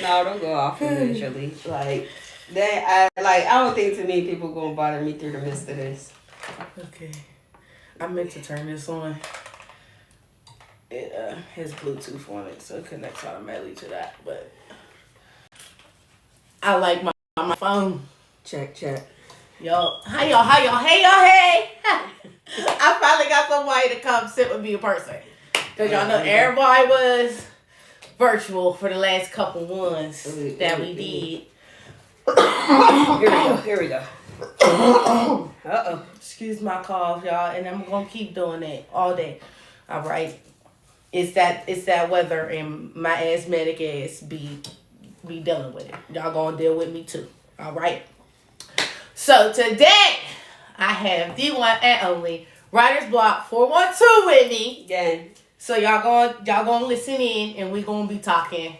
No, don't go off eventually. Like I don't think too many people gonna bother me through the midst of this. Okay. I meant to turn this on. It has Bluetooth on it, so it connects automatically to that. But I like my phone. Check. Yo, hey y'all. I finally got somebody to come sit with me in person. Cause y'all know everybody was virtual for the last couple ones that we did. Here we go. Uh-oh. Excuse my cough, y'all, and I'm gonna keep doing it all day. All right. It's that weather and my asthmatic ass be dealing with it. Y'all gonna deal with me too. All right. So today I have the one and only Writer's Block 412 with me. Yeah. So y'all gonna listen in and we gonna be talking.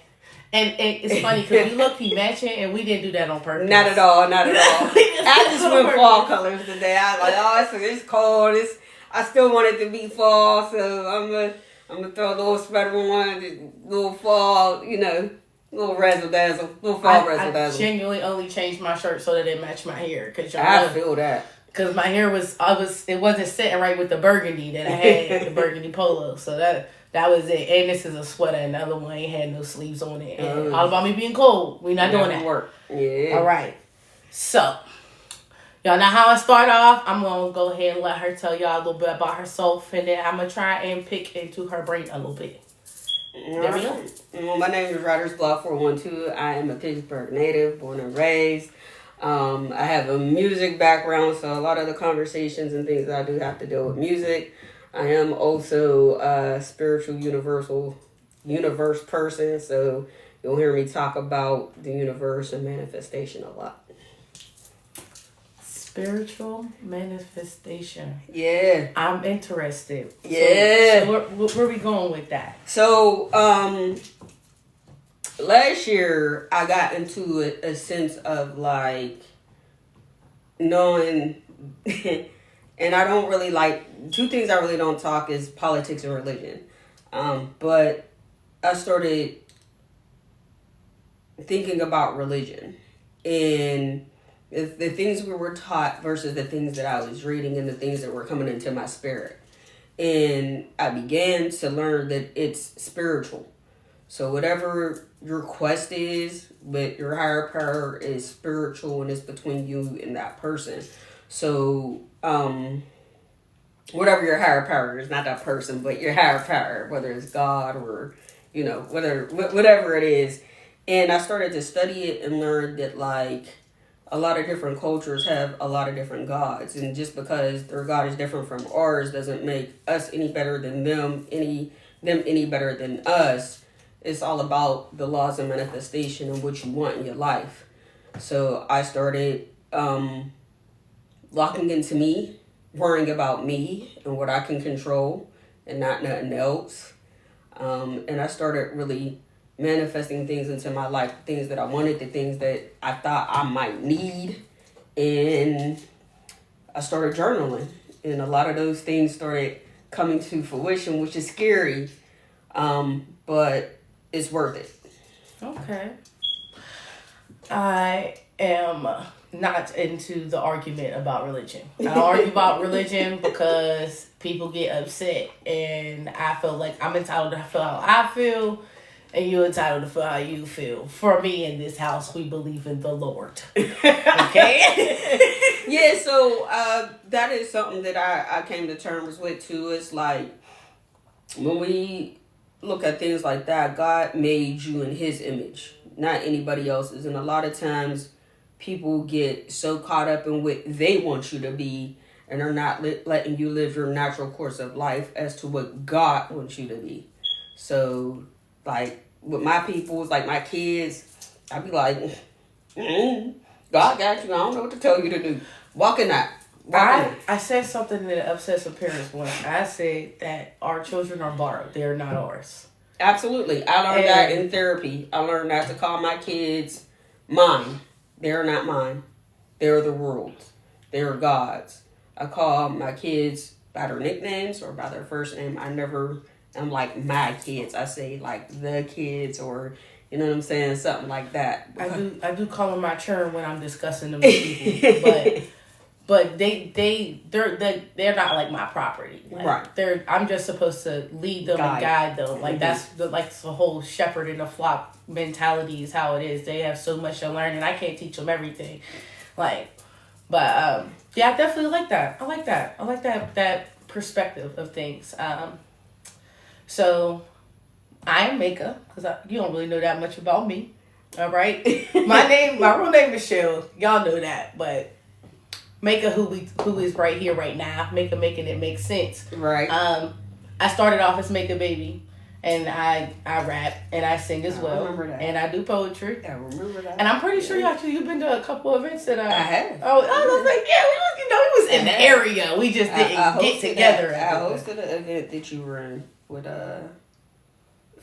And it's funny because we look matching and we didn't do that on purpose. Not at all. I just went fall colors today. I was like, it's cold. I still want it to be fall, so I'm gonna throw a little sweater on, little fall, little razzle dazzle, little fall razzle dazzle. I genuinely only changed my shirt so that it matched my hair, cause I feel that. Cause my hair it wasn't sitting right with the burgundy that I had, the burgundy polo. So that was it. And this is a sweater, and the other one ain't had no sleeves on it. And all about me being cold. We not doing that. Work. Yeah. All right. So y'all know how I start off. I'm gonna go ahead and let her tell y'all a little bit about herself, and then I'm gonna try and pick into her brain a little bit. There we go. Well, my name is Writer's Block 412. I am a Pittsburgh native, born and raised. I have a music background, so a lot of the conversations and things that I do have to deal with music. I am also a spiritual universe person, so you'll hear me talk about the universe and manifestation a lot. Spiritual manifestation. Yeah. I'm interested. Yeah. So where are we going with that? So, last year I got into a sense of like knowing, and I don't really like, two things I really don't talk is politics and religion. But I started thinking about religion and the things we were taught versus the things that I was reading and the things that were coming into my spirit. And I began to learn that it's spiritual. So whatever your quest is with your higher power is spiritual, and it's between you and that person. So whatever your higher power is, not that person, but your higher power, whether it's God or, whatever it is. And I started to study it and learn that like a lot of different cultures have a lot of different gods. And just because their God is different from ours doesn't make us any better than them any better than us. It's all about the laws of manifestation and what you want in your life. So I started locking into me, worrying about me and what I can control and not nothing else. And I started really manifesting things into my life, things that I wanted, the things that I thought I might need. And I started journaling. And a lot of those things started coming to fruition, which is scary. But it's worth it. Okay. I am not into the argument about religion. I don't argue about religion because people get upset, and I feel like I'm entitled to feel how I feel, and you're entitled to feel how you feel. For me in this house, we believe in the Lord. Okay? Yeah, so that is something that I came to terms with too. It's like when we look at things like that, God made you in his image, not anybody else's. And a lot of times people get so caught up in what they want you to be and are not letting you live your natural course of life as to what God wants you to be. So like with my peoples, like my kids, I be like, God got you. I don't know what to tell you to do. Walk in that. I said something that upset some parents once. I said that our children are borrowed. They're not ours. Absolutely. I learned that in therapy. I learned not to call my kids mine. They're not mine. They're the world's. They're God's. I call my kids by their nicknames or by their first name. I never I'm like my kids. I say like the kids, or you know what I'm saying, something like that. I do call them my churn when I'm discussing them with people, but they're not like my property. Like, right. I'm just supposed to lead them and guide them. Like that's the whole shepherd in the flock mentality is how it is. They have so much to learn, and I can't teach them everything. Like, but yeah, I definitely like that. I like that perspective of things. So I am Maka, because you don't really know that much about me. All right, my real name is Michelle. Y'all know that, but Maka, who is right here right now, making it make sense. Right. I started off as Maka Baby, and I rap and I sing as well. I remember that. And I do poetry. I remember that. And I'm pretty sure you've been to a couple events that I have. Oh, I was like, yeah, we was in the area. We just didn't get together. I hosted an event that you were in with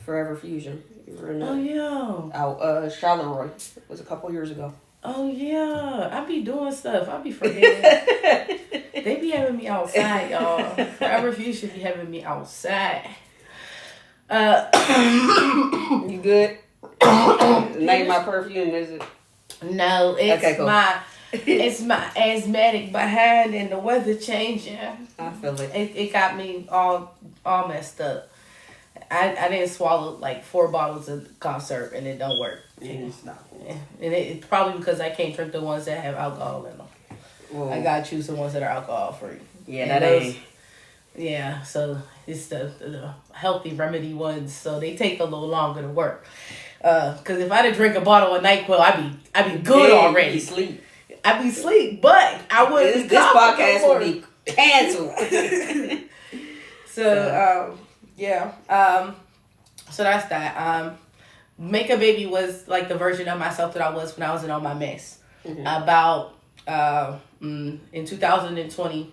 Forever Fusion. You were in out Charleroi. It was a couple years ago. Oh yeah, I be doing stuff. I be forgetting. They be having me outside, y'all. Forever Fusion be having me outside. You good? Name my perfume, is it? No, it's cool. It's my asthmatic behind and the weather changing. I feel it. It got me all messed up. I didn't swallow like 4 bottles of cough syrup and it don't work. And it's probably because I can't drink the ones that have alcohol in them. Whoa. I gotta choose the ones that are alcohol free. Yeah, that ain't. Yeah, so it's the healthy remedy ones, so they take a little longer to work. Cause if I did drink a bottle of NyQuil, I'd be good already. I'd be sleep, but I wouldn't. This podcast would be canceled. So so that's that. Make a Baby was like the version of myself that I was when I was in all my mess. Mm-hmm. About in 2020,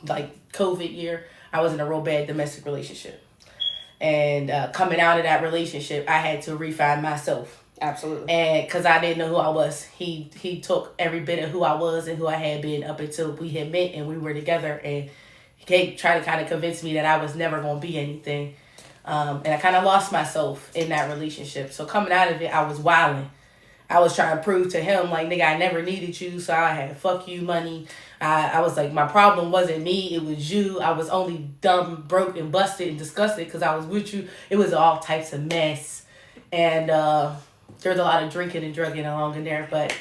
like COVID year, I was in a real bad domestic relationship. And coming out of that relationship, I had to refine myself. Absolutely. And because I didn't know who I was, he took every bit of who I was and who I had been up until we had met and we were together. And he tried to kind of convince me that I was never going to be anything. And I kind of lost myself in that relationship. So coming out of it, I was wilding. I was trying to prove to him, like, nigga, I never needed you, so I had fuck you money. I was like, my problem wasn't me, it was you. I was only dumb, broke, and busted and disgusted because I was with you. It was all types of mess. And there was a lot of drinking and drugging along in there. But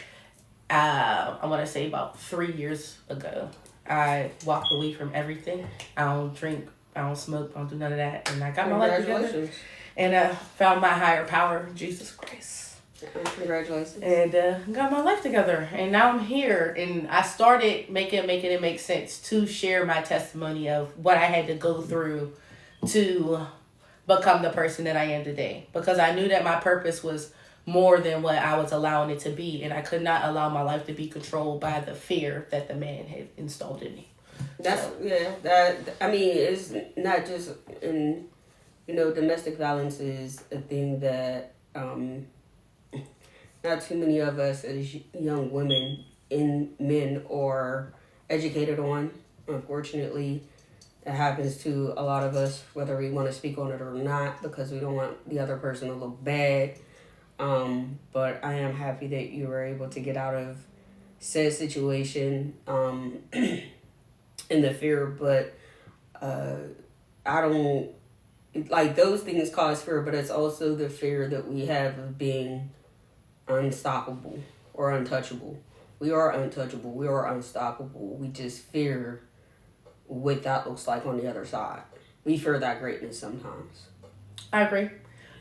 I want to say about 3 years ago, I walked away from everything. I don't drink, I don't smoke, I don't do none of that. And I got my life together. And found my higher power, Jesus Christ. Congratulations. And got my life together. And now I'm here. And I started making it make sense to share my testimony of what I had to go through to become the person that I am today. Because I knew that my purpose was more than what I was allowing it to be. And I could not allow my life to be controlled by the fear that the man had installed in me. It's not just in, domestic violence is a thing that not too many of us as young women and men are educated on. Unfortunately, it happens to a lot of us, whether we want to speak on it or not, because we don't want the other person to look bad. But I am happy that you were able to get out of said situation in the fear. But I don't, like, those things cause fear, but it's also the fear that we have of being unstoppable or untouchable. We are untouchable. We are unstoppable. We just fear what that looks like on the other side. We fear that greatness sometimes. I agree.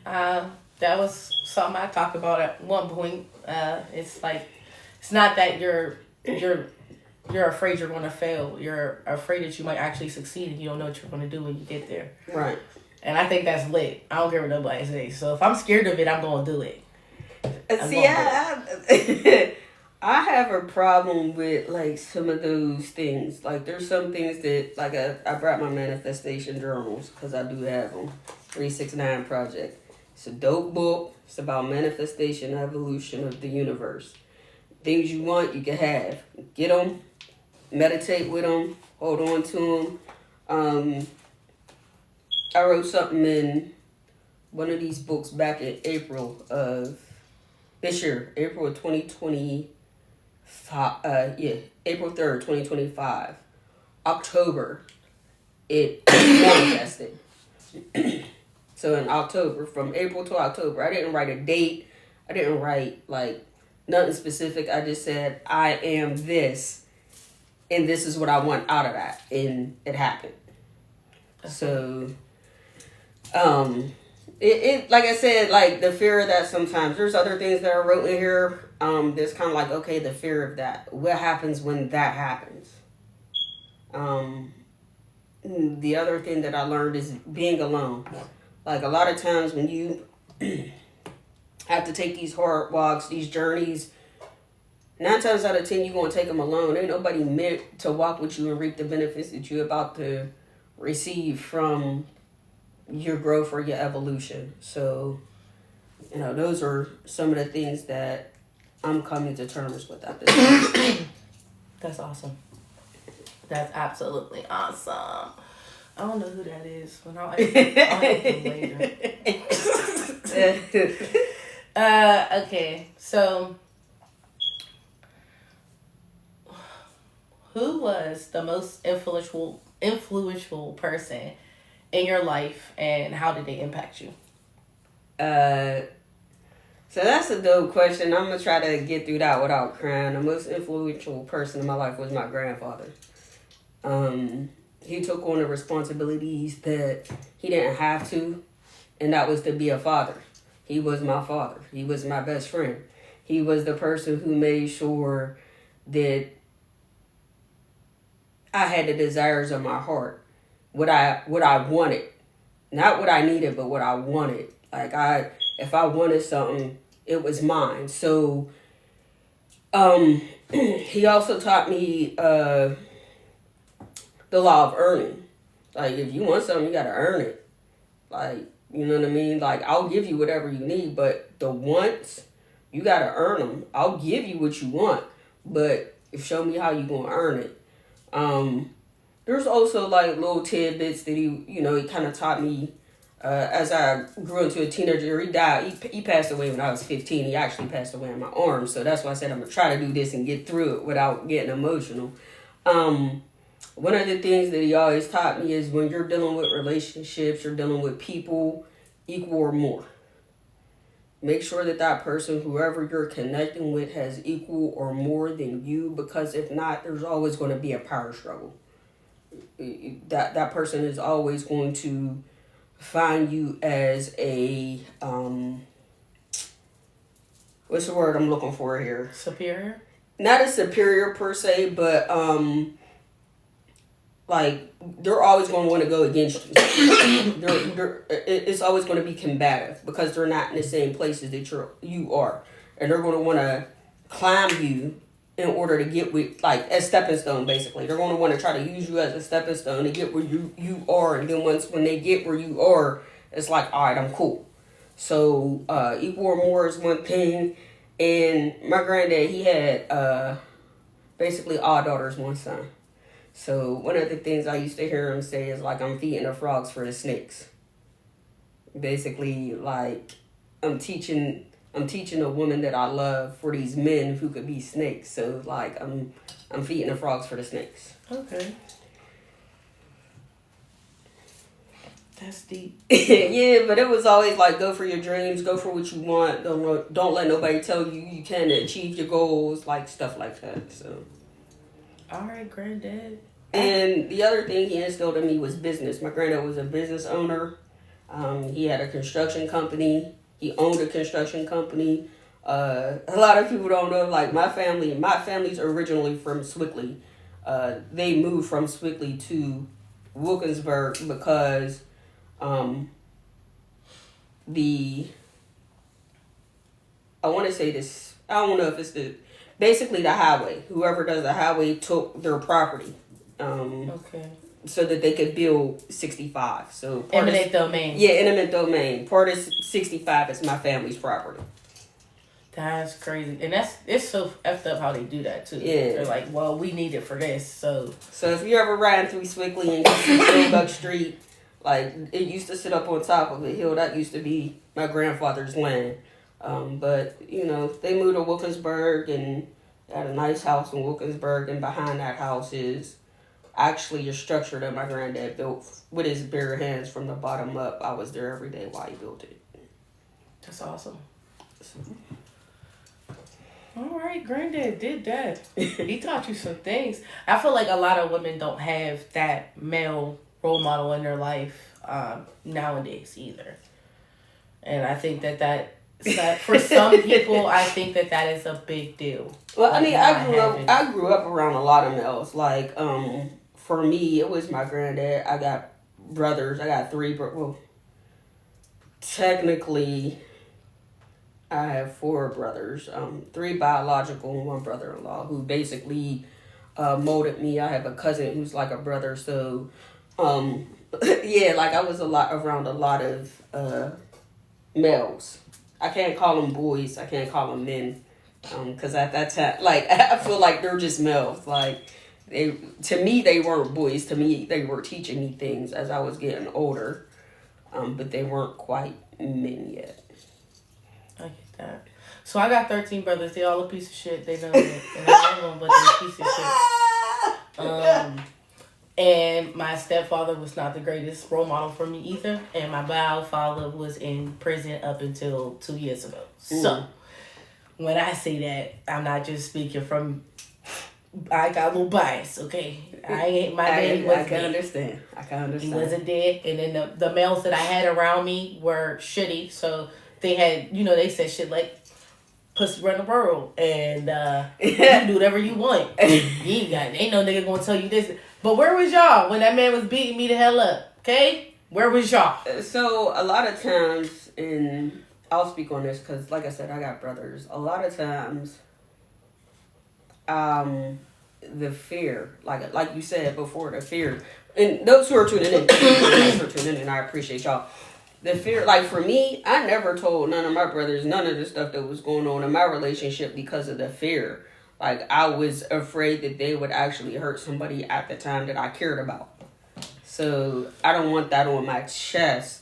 That was something I talked about at one point. It's like, it's not that you're afraid you're going to fail. You're afraid that you might actually succeed and you don't know what you're going to do when you get there. Right. And I think that's lit. I don't care what nobody says. So if I'm scared of it, I'm going to do it. I have a problem with, like, some of those things. Like, there's some things that, like, I brought my manifestation journals because I do have them. 369 Project. It's a dope book. It's about manifestation, evolution of the universe. Things you want, you can have. Get them. Meditate with them. Hold on to them. I wrote something in one of these books back in April of this year, April of 2025. April 3rd, 2025. October, it manifested. So in October, from April to October, I didn't write a date. I didn't write like nothing specific. I just said, I am this, and this is what I want out of that. And it happened. So, it like I said, like the fear of that sometimes. There's other things that I wrote in here. There's kind of like, okay, the fear of that. What happens when that happens? The other thing that I learned is being alone. Like a lot of times when you have to take these hard walks, these journeys, 9 times out of 10 you're going to take them alone. Ain't nobody meant to walk with you and reap the benefits that you're about to receive from your growth or your evolution. So, those are some of the things that I'm coming to terms with at this point. That's awesome. That's absolutely awesome. I don't know who that is, but I'll ask them later. Okay, so who was the most influential person in your life, and how did they impact you? So that's a dope question. I'm gonna try to get through that without crying. The most influential person in my life was my grandfather. He took on the responsibilities that he didn't have to, and that was to be a father. He was my father. He was my best friend. He was the person who made sure that I had the desires of my heart. What I wanted. Not what I needed, but what I wanted. Like if I wanted something, it was mine. So he also taught me the law of earning. Like, if you want something, you gotta earn it. Like, you know what I mean? Like, I'll give you whatever you need, but the wants, you gotta earn them. I'll give you what you want, but show me how you gonna earn it. There's also like little tidbits that he kind of taught me as I grew into a teenager. He died. He passed away when I was 15. He actually passed away in my arms. So that's why I said I'm gonna try to do this and get through it without getting emotional. One of the things that he always taught me is when you're dealing with relationships, you're dealing with people, equal or more. Make sure that person, whoever you're connecting with, has equal or more than you, because if not, there's always going to be a power struggle. That person is always going to find you as a, what's the word I'm looking for here? Superior? Not a superior per se, but like, they're always going to want to go against you. It's always going to be combative because they're not in the same places that you are. And they're going to want to climb you in order to get with, like, as stepping stone, basically. They're going to want to try to use you as a stepping stone to get where you are. And then when they get where you are, it's like, all right, I'm cool. So, equal or more is one thing. And my granddad, he had basically all daughters, one son. So one of the things I used to hear him say is like, I'm feeding the frogs for the snakes. Basically, like, I'm teaching a woman that I love for these men who could be snakes. So like, I'm feeding the frogs for the snakes. Okay. That's deep. Yeah, but it was always like, go for your dreams, go for what you want. Don't let nobody tell you you can't achieve your goals, like stuff like that. So. All right, granddad. And the other thing he instilled in me was business. My granddad was a business owner. He had a construction company. He owned a construction company. A lot of people don't know, like, my family's originally from Swickley. They moved from Swickley to Wilkinsburg because I want to say this, I don't know if it's basically the highway. Whoever does the highway took their property. Okay. So that they could build 65. So eminent domain. Yeah, eminent domain. Part of 65 is my family's property. That's crazy. And it's so effed up how they do that too. Yeah. They're like, well, we need it for this, so if you're ever riding through Swickley and you see Buck Street, Like, it used to sit up on top of a hill. That used to be my grandfather's land. But, they moved to Wilkinsburg and had a nice house in Wilkinsburg. And behind that house is actually a structure that my granddad built with his bare hands from the bottom up. I was there every day while he built it. That's awesome. All right, granddad did that. He taught you some things. I feel like a lot of women don't have that male role model in their life nowadays either. And I think that for some people, I think that is a big deal. Well, I mean, I grew up around a lot of males. Like, for me, it was my granddad. I got brothers. I got three. Well, technically, I have four brothers. 3 biological and 1 brother-in-law who basically molded me. I have a cousin who's like a brother. So, yeah, like I was around a lot of males. I can't call them boys. I can't call them men. Because at that time, like, I feel like they're just males. Like, to me, they weren't boys. To me, they were teaching me things as I was getting older. But they weren't quite men yet. I get that. So I got 13 brothers. They all a piece of shit. They know it. And I love them, but they're a piece of shit. And my stepfather was not the greatest role model for me either. And my bio father was in prison up until 2 years ago. So when I say that, I'm not just speaking from... I got a little bias, okay? I can understand. He wasn't dead. And then the males that I had around me were shitty. So they had, they said shit like, pussy run the world. And you can do whatever you want. Ain't no nigga gonna tell you this. But where was y'all when that man was beating me the hell up? Okay? Where was y'all? So a lot of times, and I'll speak on this because, like I said, I got brothers. A lot of times, the fear, like you said before, the fear, and those who are tuning in, I appreciate y'all. The fear, like for me, I never told none of my brothers none of the stuff that was going on in my relationship because of the fear. Like, I was afraid that they would actually hurt somebody at the time that I cared about. So I don't want that on my chest.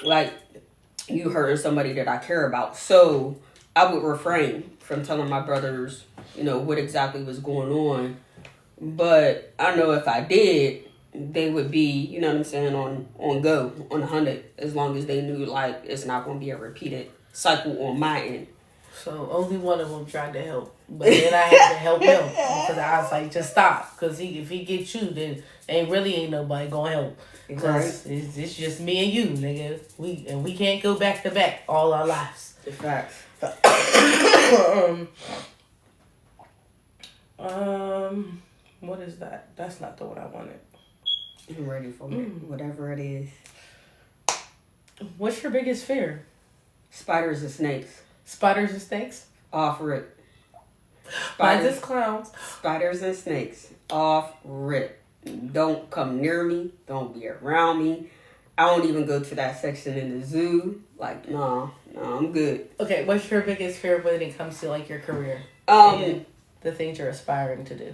Like, you hurting somebody that I care about. So I would refrain from telling my brothers, what exactly was going on. But I know if I did, they would be, on go, on 100, as long as they knew, like, it's not going to be a repeated cycle on my end. So only one of them tried to help. But then I had to help him. Because I was like, just stop. Because if he gets you, then ain't nobody going to help. Because it's just me and you, nigga. We can't go back to back all our lives. The facts. What is that? That's not the one I wanted. I'm ready for it. Whatever it is. What's your biggest fear? Spiders and snakes. Spiders and snakes? Off rip. Mine's is clowns. Spiders and snakes. Off rip. Don't come near me. Don't be around me. I don't even go to that section in the zoo. Like, no, I'm good. Okay, what's your biggest fear when it comes to, like, your career? And the things you're aspiring to do?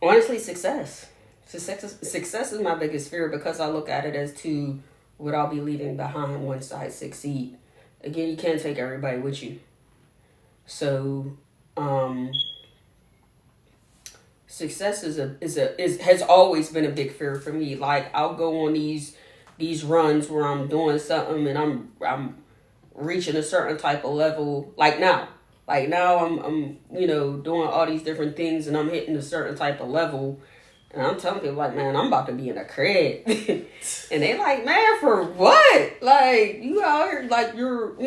Honestly, success. Success is my biggest fear because I look at it as to what I'll be leaving behind once I succeed. Again, you can't take everybody with you. So, success has always been a big fear for me. Like, I'll go on these runs where I'm doing something and I'm reaching a certain type of level. Like now I'm doing all these different things and I'm hitting a certain type of level. And I'm telling people, like, man, I'm about to be in a crib. And they like, man, for what? Like, you out here, like, you're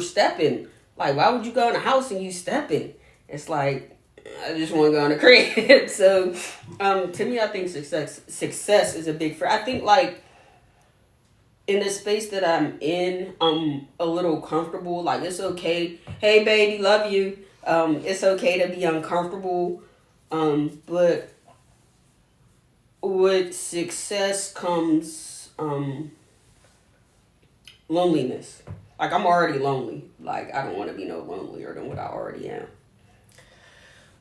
stepping. Like, why would you go in a house and you stepping? It's like, I just want to go in a crib. So, to me, I think success is a big fear. I think, like, in the space that I'm in, I'm a little comfortable. Like, it's okay. Hey, baby, love you. It's okay to be uncomfortable. But with success comes loneliness. Like, I'm already lonely. Like, I don't want to be no lonelier than what I already am.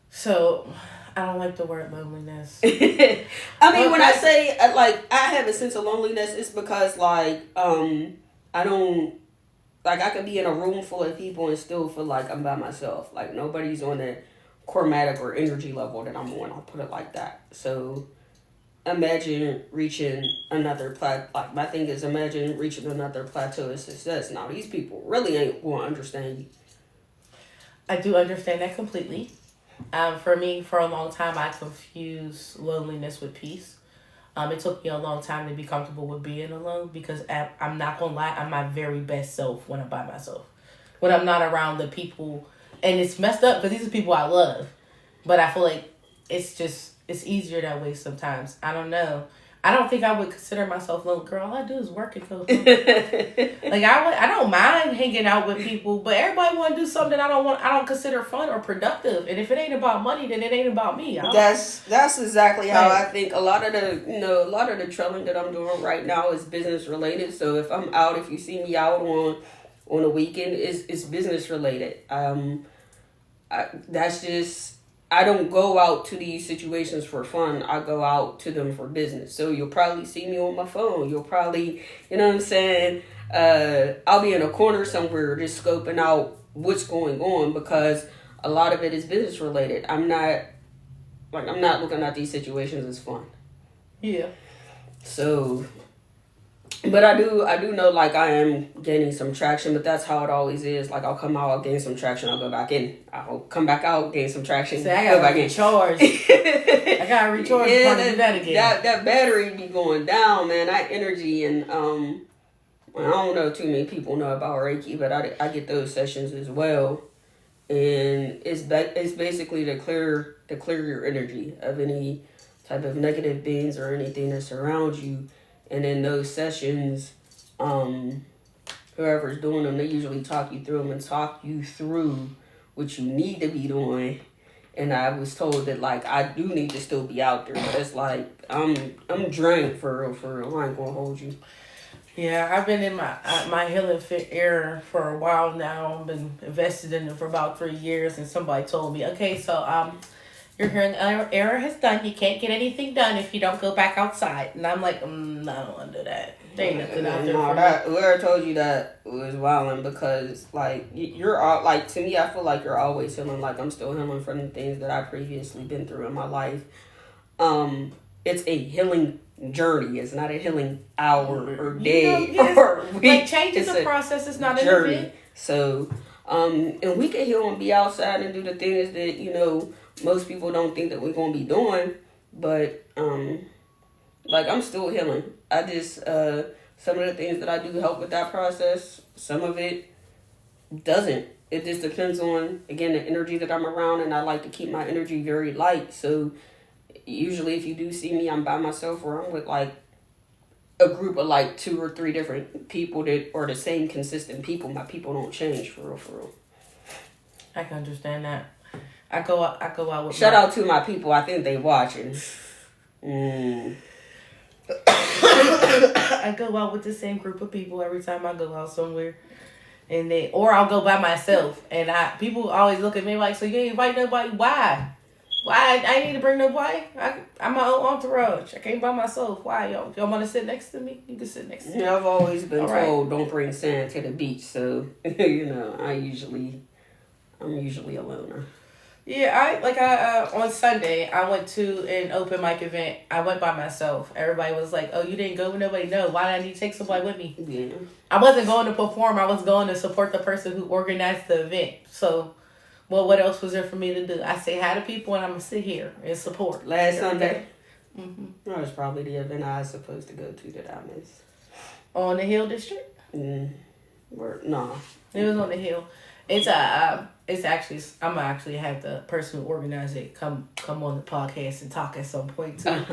So, I don't like the word loneliness. I mean, when I say like I have a sense of loneliness, it's because like I don't like I could be in a room full of people and still feel like I'm by myself. Like nobody's on that chromatic or energy level that I'm on. I'll put it like that. So imagine reaching another like my thing is imagine reaching another plateau of success. Now these people really ain't going to understand you. I do understand that completely. For me, for a long time, I confused loneliness with peace. It took me a long time to be comfortable with being alone because I'm not gonna lie, I'm my very best self when I'm by myself. When I'm not around the people, and it's messed up because these are people I love, but I feel like it's easier that way sometimes. I don't know. I don't think I would consider myself lonely. Girl, all I do is work and go home. Like I don't mind hanging out with people, but everybody want to do something I don't consider fun or productive. And if it ain't about money, then it ain't about me. That's exactly how I think. A lot of the trailing that I'm doing right now is business related. So if I'm out, if you see me out on a weekend, it's business related. That's just. I don't go out to these situations for fun. I go out to them for business. So you'll probably see me on my phone. You'll probably, you know what I'm saying? I'll be in a corner somewhere just scoping out what's going on because a lot of it is business related. I'm not looking at these situations as fun. Yeah. So, but I do know like I am gaining some traction, but that's how it always is. Like I'll come out, I'll gain some traction, I'll go back in. I'll come back out, gain some traction, I gotta go back recharge. I gotta recharge before I do that again. That battery be going down, man. That energy and I don't know too many people know about Reiki, but I get those sessions as well, and it's basically to clear your energy of any type of negative beings or anything that surrounds you. And in those sessions, whoever's doing them, they usually talk you through them and talk you through what you need to be doing. And I was told that like I do need to still be out there, but it's like I'm drained for real. I ain't gonna hold you. Yeah, I've been in my healing fit era for a while now. I've been invested in it for about 3 years, and somebody told me, okay, so your healing era has done. You can't get anything done if you don't go back outside. And I'm like, I don't want to do that. There ain't nothing out there for me. Whoever told you that was wilding because, like, you're all, like, to me, I feel like you're always healing. Like, I'm still healing from the things that I've previously been through in my life. It's a healing journey. It's not a healing hour or day or week. Like, change is a process. It's not an event. So, and we can heal and be outside and do the things that, you know, most people don't think that we're going to be doing, but, like, I'm still healing. I just, some of the things that I do help with that process, some of it doesn't. It just depends on, again, the energy that I'm around, and I like to keep my energy very light. So, usually if you do see me, I'm by myself or I'm with, like, a group of, like, 2 or 3 different people that are the same consistent people. My people don't change, for real. I can understand that. I go out with Shout out to my people. I think they watching. I go out with the same group of people every time I go out somewhere. Or I'll go by myself. And people always look at me like, so you ain't invite nobody? Why? I ain't need to bring nobody. I'm my own entourage. I came by myself. Why? Y'all want to sit next to me? You can sit next to me. Yeah, I've always been told don't bring sand to the beach. So, you know, I'm usually a loner. Yeah, on Sunday, I went to an open mic event. I went by myself. Everybody was like, oh, you didn't go with nobody? No, why did I need to take somebody with me? Yeah. I wasn't going to perform. I was going to support the person who organized the event. So, well, what else was there for me to do? I say hi to people and I'm going to sit here and support. Last Sunday? Mm-hmm. That was probably the event I was supposed to go to that I missed. On the Hill District? No. It was on the Hill. I'm actually have the person who organized it come on the podcast and talk at some point too.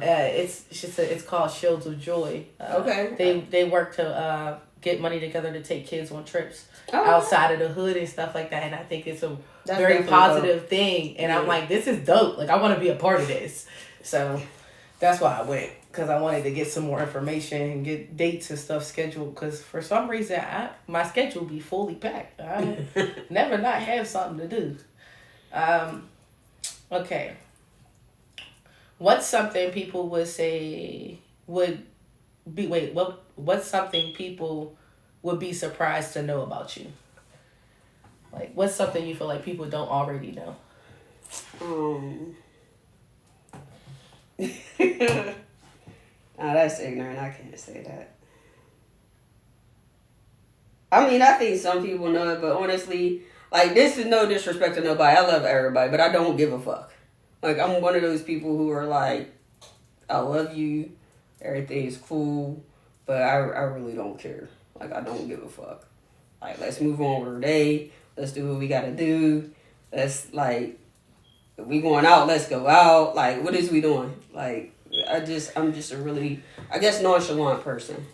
It's called Shields of Joy. Okay. They work to get money together to take kids on trips outside of the hood and stuff like that, and I think it's a very positive thing. And I'm like, this is dope. Like I want to be a part of this. So that's why I went. Because I wanted to get some more information and get dates and stuff scheduled. Because for some reason, my schedule be fully packed. I never not have something to do. Okay. What's something people would say would be what's something people would be surprised to know about you? Like, what's something you feel like people don't already know? Nah, that's ignorant. I can't say that. I mean, I think some people know it, but honestly, like, this is no disrespect to nobody. I love everybody, but I don't give a fuck. Like, I'm one of those people who are like, I love you, everything's cool, but I really don't care. Like, I don't give a fuck. Like, let's move on with our day. Let's do what we gotta do. Let's, like, if we going out, let's go out. Like, what is we doing? Like, I'm just a really, I guess, nonchalant person.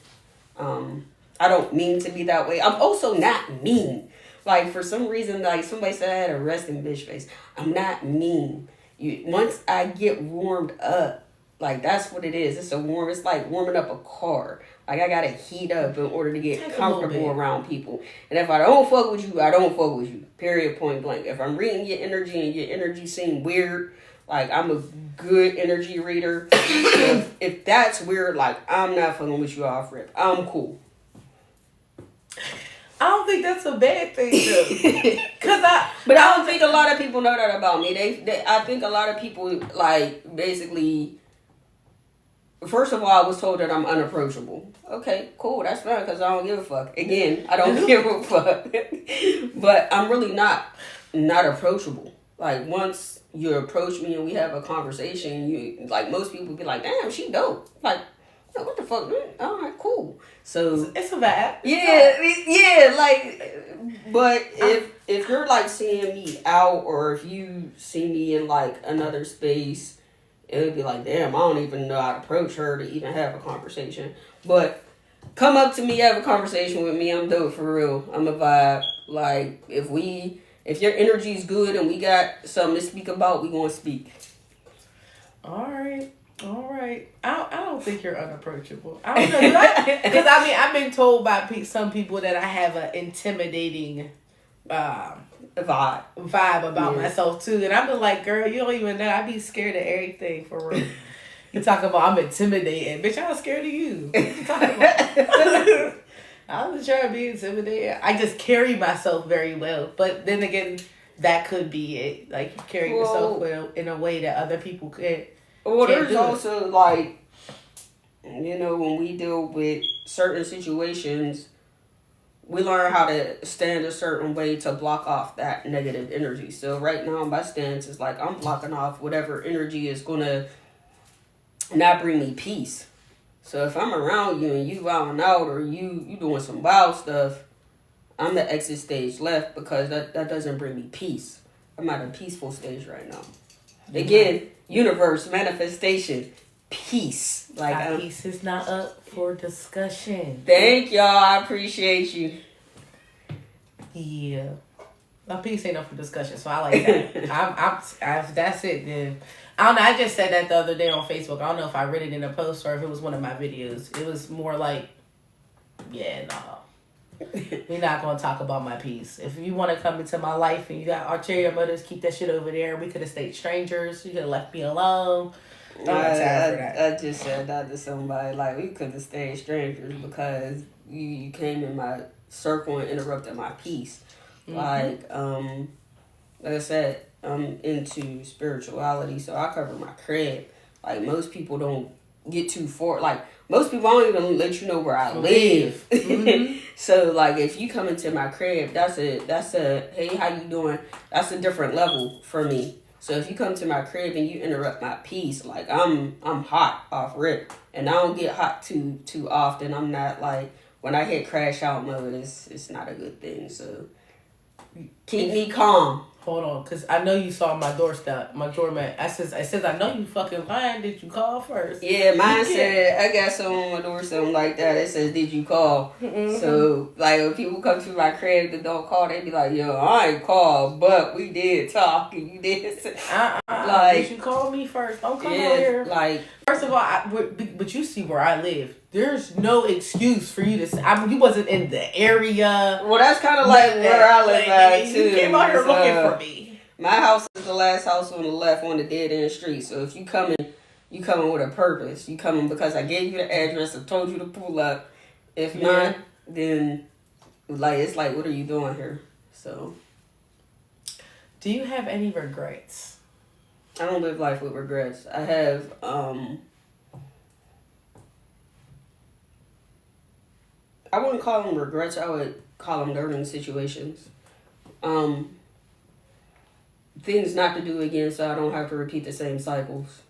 I don't mean to be that way. I'm also not mean. Like, for some reason, like, somebody said I had a resting bitch face. I'm not mean. Once I get warmed up, like, that's what it is. It's like warming up a car. Like, I gotta heat up in order to get comfortable around people. And if I don't fuck with you, I don't fuck with you. Period, point blank. If I'm reading your energy and your energy seem weird, like, I'm a good energy reader. If that's weird, like, I'm not fucking with you off rip. I'm cool. I don't think that's a bad thing, though. But I don't think a lot of people know that about me. I think a lot of people, like, basically, first of all, I was told that I'm unapproachable. Okay, cool, that's fine, because I don't give a fuck. Again, I don't give a fuck. But I'm really not approachable. Like, once you approach me and we have a conversation, you, like, most people be like, damn, she dope. Like, what the fuck? All right, cool. So it's a vibe. Yeah, like, but if you're like seeing me out, or if you see me in like another space, it would be like, damn, I don't even know how to approach her to even have a conversation. But come up to me, have a conversation with me. I'm dope for real. I'm a vibe. Like, if your energy's good and we got something to speak about, we gonna speak. All right. I don't think you're unapproachable. I don't know. Because, I mean, I've been told by some people that I have an intimidating vibe about myself, too. And I've been like, girl, you don't even know. I be scared of everything, for real. You talk about I'm intimidating. Bitch, I'm scared of you. What you talking about? I'm just trying to be intimidated. I just carry myself very well. But then again, that could be it. Like, you carry yourself well in a way that other people could. Well, there's also, like, you know, when we deal with certain situations, we learn how to stand a certain way to block off that negative energy. So right now, my stance is like, I'm blocking off whatever energy is going to not bring me peace. So if I'm around you and you wilding out, or you doing some wild stuff, I'm the exit stage left, because that doesn't bring me peace. I'm at a peaceful stage right now. Again, universe, manifestation, peace. Like, peace is not up for discussion. Thank y'all. I appreciate you. Yeah. My peace ain't up for discussion, so I like that. That's it then. I don't know. I just said that the other day on Facebook. I don't know if I read it in a post or if it was one of my videos. It was more like, yeah, nah. We're not going to talk about my peace. If you want to come into my life and you got ulterior motives, keep that shit over there. We could have stayed strangers. You could have left me alone. I just said that to somebody. Like, we could have stayed strangers because you came in my circle and interrupted my peace. Mm-hmm. Like I said, I'm into spirituality, so I cover my crib. Like, most people don't get too far. Like, most people don't even let you know where I live. Mm-hmm. So, like, if you come into my crib, that's a hey, how you doing? That's a different level for me. So if you come to my crib and you interrupt my peace, like, I'm hot off rip, and I don't get hot too often. I'm not, like, when I hit crash out mode, it's not a good thing. So keep me calm. Hold on, because I know you saw my doormat. I says, I know you fucking lying. Did you call first? Yeah, mine said, I got something on my door, something like that. It says, did you call? Mm-hmm. So, like, when people come to my crib that don't call, they be like, yo, I ain't called, but we did talk, and you did say. Like, did you call me first? Don't come over here. Like, first of all, but you see where I live. There's no excuse for you to say, you wasn't in the area. Well, that's kind of like where I live at, too. You came out here looking for me. My house is the last house on the left on the dead end street. So if you coming you coming with a purpose. You coming because I gave you the address and told you to pull up. If not, then like it's like, what are you doing here? So, do you have any regrets? I don't live life with regrets. I have I wouldn't call them regrets. I would call them learning situations. Things not to do again, so I don't have to repeat the same cycles.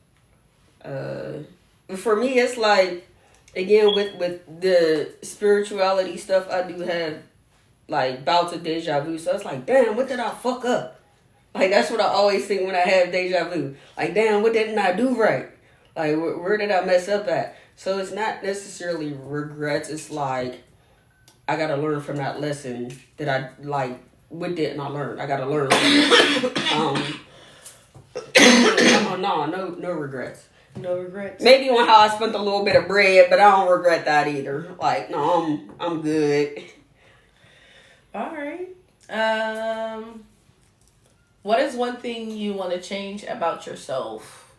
For me, it's like, again, with the spirituality stuff, I do have like bouts of deja vu. So it's like, damn, what did I fuck up? Like, that's what I always think when I have deja vu. Like, damn, what didn't I do right? Like, where did I mess up at? So it's not necessarily regrets. It's like, I got to learn from that lesson that I, like, what didn't I learn? I got to learn. No regrets. No regrets? Maybe on how I spent a little bit of bread, but I don't regret that either. Like, no, I'm good. All right. What is one thing you want to change about yourself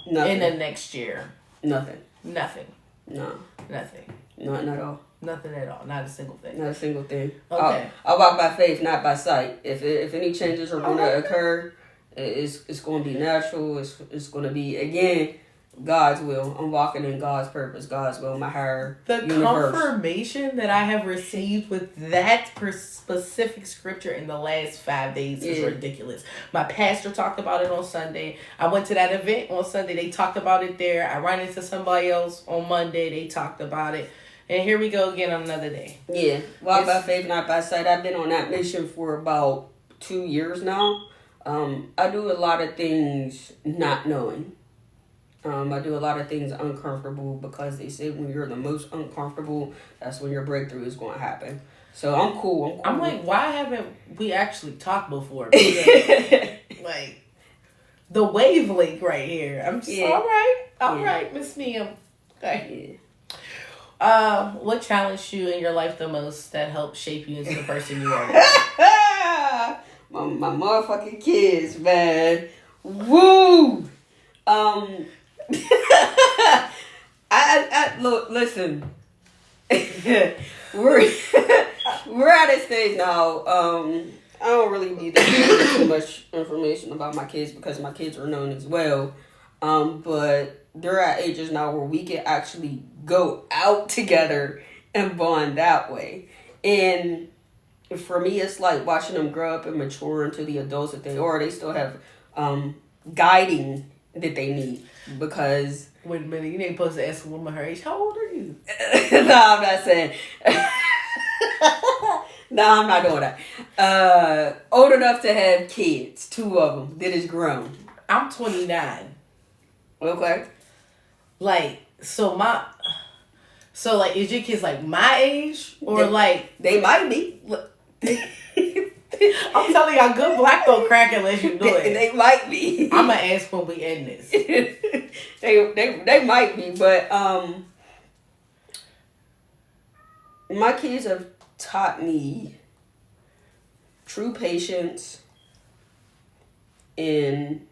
in the next year? Nothing. Nothing. No. Nothing. Nothing at all. Nothing at all. Not a single thing. Not a single thing. Okay. I walk by faith, not by sight. If any changes are going to occur, it's going to be natural. It's going to be, again, God's will. I'm walking in God's purpose, God's will, my higher universe. Confirmation that I have received with that specific scripture in the last 5 days is ridiculous. My pastor talked about it on Sunday. I went to that event on Sunday. They talked about it there. I ran into somebody else on Monday. They talked about it. And here we go again on another day. Yeah. Walk by faith, not by sight. I've been on that mission for about 2 years now. I do a lot of things not knowing. I do a lot of things uncomfortable because they say when you're the most uncomfortable, that's when your breakthrough is going to happen. So I'm cool. I'm like, why haven't we actually talked before? Like, the wavelength right here. I'm just, all right, Miss Mia. Okay. Yeah. What challenged you in your life the most that helped shape you into the person you are now? my motherfucking kids, man. Woo! I look, listen. we're at a stage now. I don't really need to give too much information about my kids because my kids are known as well. But they're at ages now where we can actually go out together and bond that way. And for me, it's like watching them grow up and mature into the adults that they are. They still have guiding that they need because... Wait a minute, you ain't supposed to ask a woman her age. How old are you? No, I'm not saying. No, I'm not doing that. Old enough to have kids, 2 of them that is grown. I'm 29. Okay. Like, like, is your kids like my age or they might be. I'm telling y'all, good black don't crack unless you do it. They might be. I'm gonna ask when we end this. they might be, but my kids have taught me true patience and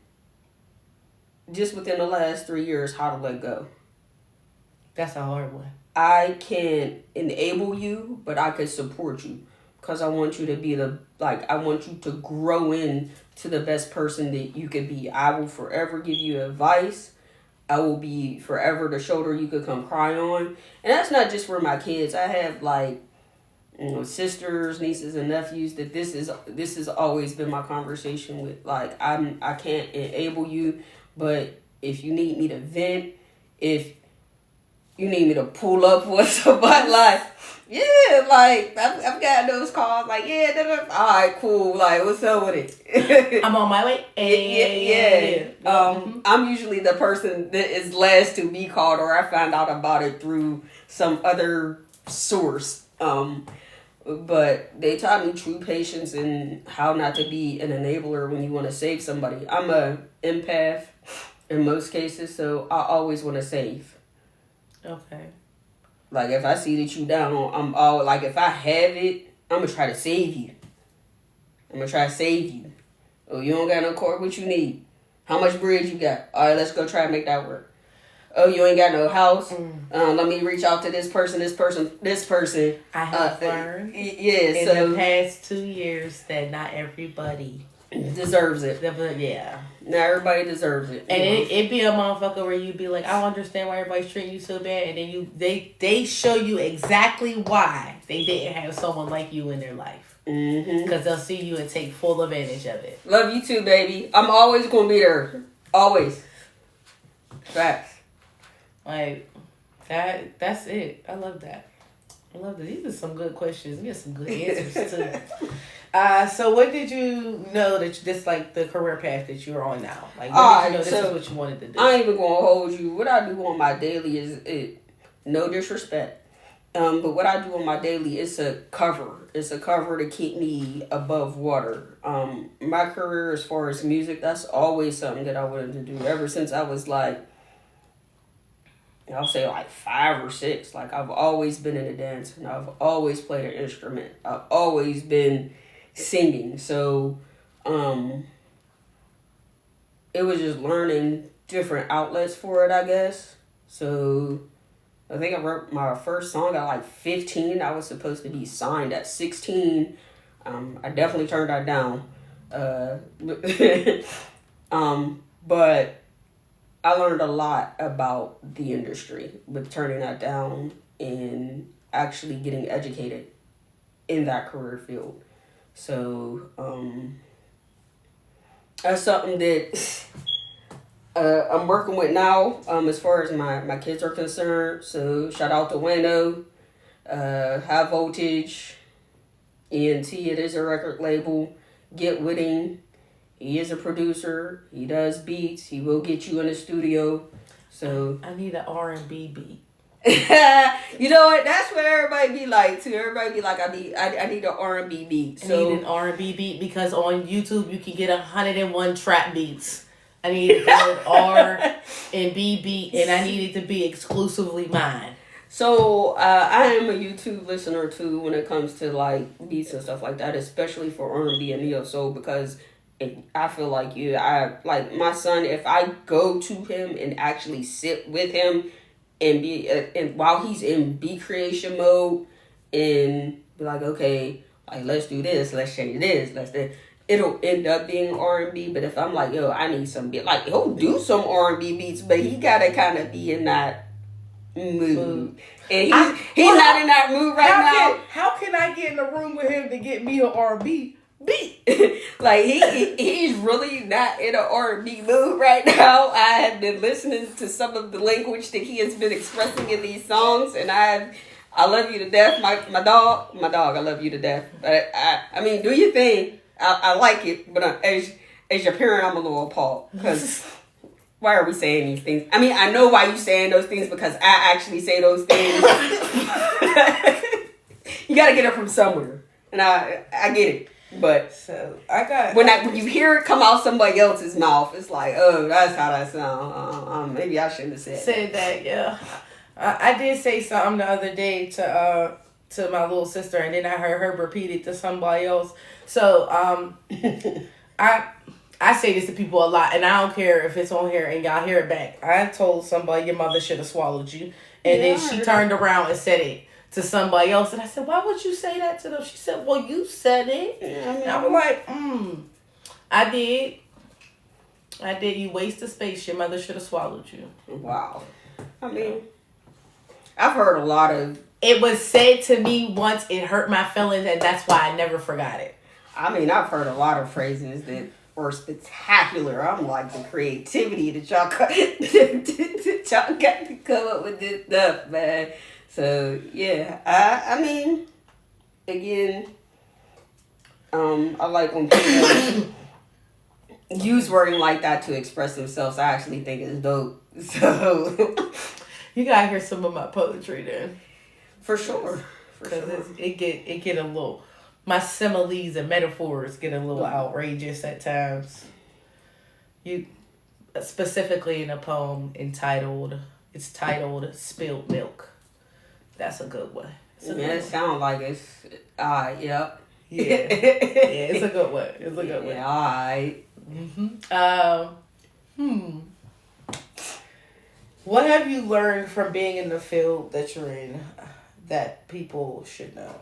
just within the last 3 years how to let go. That's a hard one. I can't enable you, but I can support you. Because I want you to be I want you to grow in to the best person that you could be. I will forever give you advice. I will be forever the shoulder you could come cry on. And that's not just for my kids. I have sisters, nieces, and nephews that this has always been my conversation with. Like, I can't enable you, but if you need me to vent, if you need me to pull up with somebody, like, yeah, like, I've got those calls, like, all right, cool, like, what's up with it? I'm on my way. Yeah. I'm usually the person that is last to be called, or I find out about it through some other source. But they taught me true patience and how not to be an enabler when you want to save somebody. I'm a empath in most cases, so I always want to save. Okay. Like, if I see that you down, I'm all like, if I have it, I'm gonna try to save you. I'm gonna try to save you. Oh, you don't got no cord? What you need? How much bread you got? All right, let's go try and make that work. oh, you ain't got no house. Let me reach out to this person, this person, this person. I have learned in the past 2 years that not everybody deserves it. Yeah. Not everybody deserves it. And it be a motherfucker where you be like, I don't understand why everybody's treating you so bad. And then they show you exactly why they didn't have someone like you in their life. Because they'll see you and take full advantage of it. Love you too, baby. I'm always going to be there. Always. Facts. Like, that's it. I love that. I love that. These are some good questions. We get some good answers, too. So what did you know that this like the career path that you're on now? Like, when did you know this is what you wanted to do? I ain't even going to hold you. What I do on my daily is no disrespect. But what I do on my daily is a cover. It's a cover to keep me above water. My career as far as music, that's always something that I wanted to do ever since I was like, I'll say like 5 or 6. Like I've always been in a dance and I've always played an instrument. I've always been singing. So it was just learning different outlets for it, I guess. So I think I wrote my first song at like 15. I was supposed to be signed at 16. I definitely turned that down. But I learned a lot about the industry with turning that down and actually getting educated in that career field. So that's something that I'm working with now as far as my kids are concerned. So shout out to Wano, High Voltage, ENT, it is a record label. Get with him. He is a producer. He does beats. He will get you in the studio. So I need an R&B beat. You know what? That's what everybody be like too. Everybody be like, I need an R&B beat. I need an R&B beat because on YouTube you can get 101 trap beats. I need a good R&B beat, and I need it to be exclusively mine. So I am a YouTube listener too when it comes to like beats and stuff like that, especially for R&B and neo soul, because I feel like I like my son. If I go to him and actually sit with him and be and while he's in beat creation mode and be like, okay, like let's do this, let's change this, let's do. It'll end up being R&B. But if I'm like, yo, I need some beat, like he'll do some R&B beats, but he gotta kind of be in that mood. And he's not in that mood right now. How can I get in the room with him to get me an R&B beat? Like he's really not in an R&B mood right now. I have been listening to some of the language that he has been expressing in these songs, and I love you to death, my dog, I love you to death. But I mean, do your thing. I like it, but as your parent, I'm a little appalled because why are we saying these things? I mean, I know why you saying those things because I actually say those things. You got to get it from somewhere, and I get it. But so I got when you hear it come out somebody else's mouth, it's like, oh, that's how that sounds. Maybe I shouldn't have said that. Yeah, I did say something the other day to my little sister, and then I heard her repeat it to somebody else. So I say this to people a lot, and I don't care if it's on here and y'all hear it back. I told somebody your mother should have swallowed you, and then she turned around and said it to somebody else, and I said, why would you say that to them? She said, well, you said it. Yeah, and I was like, I did. You waste of space. Your mother should have swallowed you. Wow. I mean, I've heard a lot of. It was said to me once. It hurt my feelings, and that's why I never forgot it. I mean, I've heard a lot of phrases that were spectacular. I'm like, the creativity that y'all got to come up with this stuff, man. So, yeah. I mean, again, I like when people use wording like that to express themselves. I actually think it's dope. So, you gotta hear some of my poetry then. For sure. Because it get a little, my similes and metaphors get a little outrageous at times. You, specifically in a poem titled Spilled Milk. That's a good one. It sounds like it's, yep. Yeah. Yeah, it's a good one. It's a good one. Yeah, alright. What have you learned from being in the field that you're in that people should know?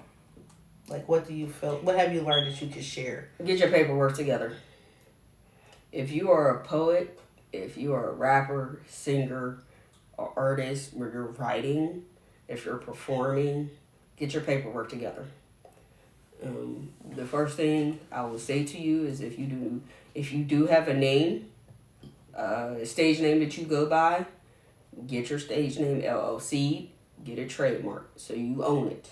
Like, what do you feel? What have you learned that you could share? Get your paperwork together. If you are a poet, if you are a rapper, singer, or artist, where you're writing, if you're performing, get your paperwork together. The first thing I will say to you is if you do have a name, a stage name that you go by, get your stage name LLC, get it trademarked so you own it.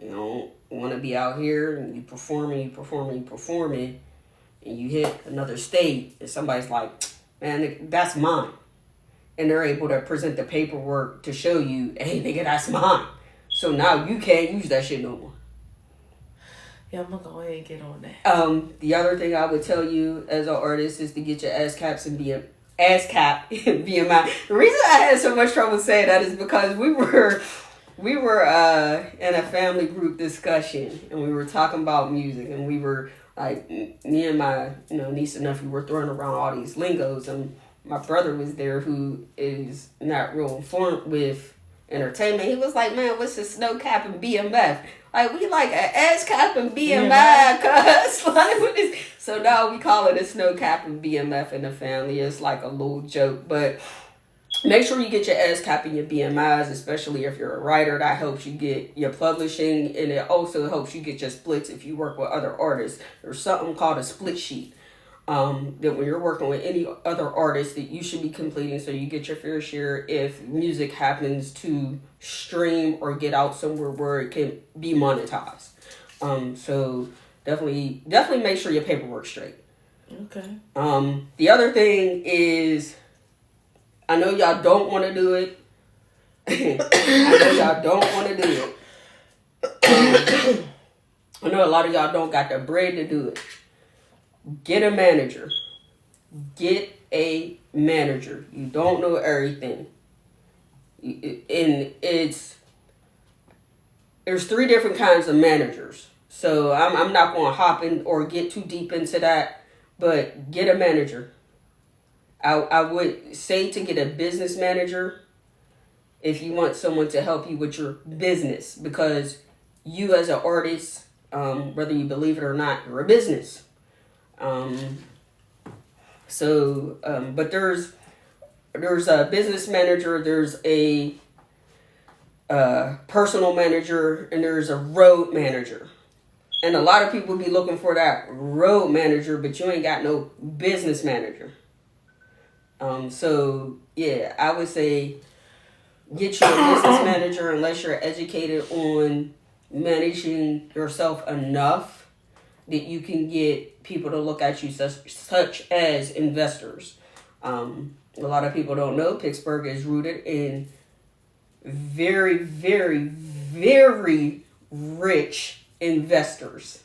You don't want to be out here and you performing, and you hit another state and somebody's like, man, that's mine. And they're able to present the paperwork to show you, hey, nigga, that's mine. So now you can't use that shit no more. Yeah, I'm gonna go ahead and get on that. The other thing I would tell you as an artist is to get your ASCAP and BMI. The reason I had so much trouble saying that is because we were in a family group discussion and we were talking about music and we were like, me and my niece and nephew were throwing around all these lingos, and my brother was there who is not real informed with entertainment. He was like, man, what's a snow cap and BMF? Like, we like an ass cap and BMI, cuz. Like, what is... So now we call it a snow cap and BMF in the family. It's like a little joke. But make sure you get your ass cap and your BMIs, especially if you're a writer. That helps you get your publishing, and it also helps you get your splits if you work with other artists. There's something called a split sheet. That when you're working with any other artist that you should be completing so you get your fair share if music happens to stream or get out somewhere where it can be monetized. So definitely make sure your paperwork's straight. Okay. The other thing is, I know y'all don't want to do it. I know a lot of y'all don't got the bread to do it. Get a manager. Get a manager. You don't know everything. And there's 3 different kinds of managers. So I'm not going to hop in or get too deep into that, but get a manager. I would say to get a business manager if you want someone to help you with your business, because you as an artist, whether you believe it or not, you're a business. But there's a business manager, there's a personal manager, and there's a road manager. And a lot of people be looking for that road manager, but you ain't got no business manager. So yeah, I would say get you a business manager unless you're educated on managing yourself enough that you can get people to look at you such as investors. A lot of people don't know Pittsburgh is rooted in very, very, very rich investors.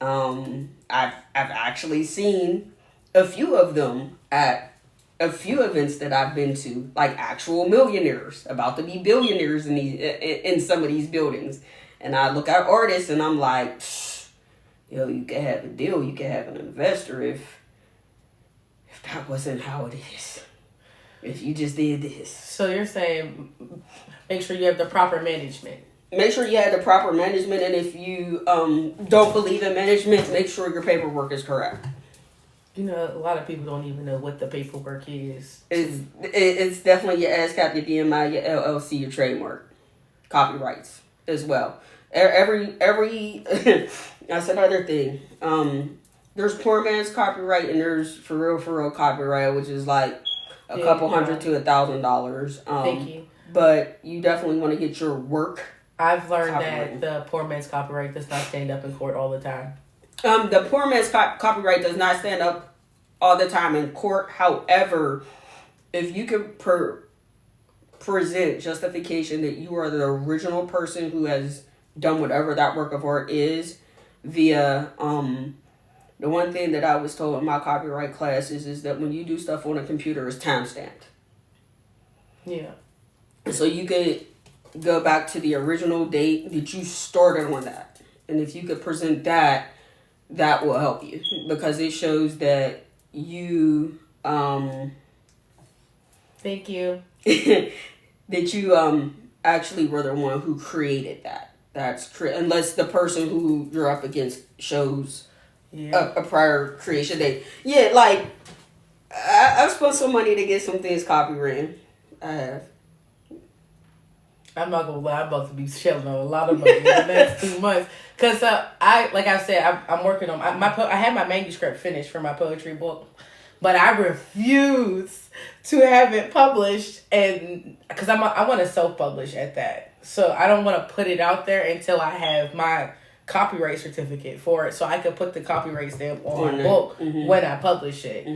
I've actually seen a few of them at a few events that I've been to, like actual millionaires about to be billionaires in some of these buildings. And I look at artists and I'm like, yo, you can have a deal, you can have an investor if that wasn't how it is. If you just did this. So you're saying make sure you have the proper management. Make sure you have the proper management, and if you don't believe in management, make sure your paperwork is correct. You know, a lot of people don't even know what the paperwork is. It's definitely your ASCAP, your DMI, your LLC, your trademark, copyrights as well. Every that's another thing. There's poor man's copyright and there's for real copyright, which is like a couple $100 to $1,000. Thank you. But you definitely want to get your work. I've learned that the poor man's copyright does not stand up in court all the time. The poor man's copyright does not stand up all the time in court. However, if you can present justification that you are the original person who has done whatever that work of art is via the one thing that I was told in my copyright classes is that when you do stuff on a computer, it's timestamped. Yeah. So you could go back to the original date that you started on that. And if you could present that, that will help you because it shows that you Thank you. that you actually were the one who created that. Unless the person who you're up against shows a prior creation date. Yeah, like I've spent some money to get some things copywritten. I have. I'm not gonna lie, I'm about to be shelling a lot of money in the next 2 months. Cause I'm working on I had my manuscript finished for my poetry book, but I refuse to have it published, and because I want to self-publish at that, so I don't want to put it out there until I have my copyright certificate for it, so I could put the copyright stamp on my book when I publish it.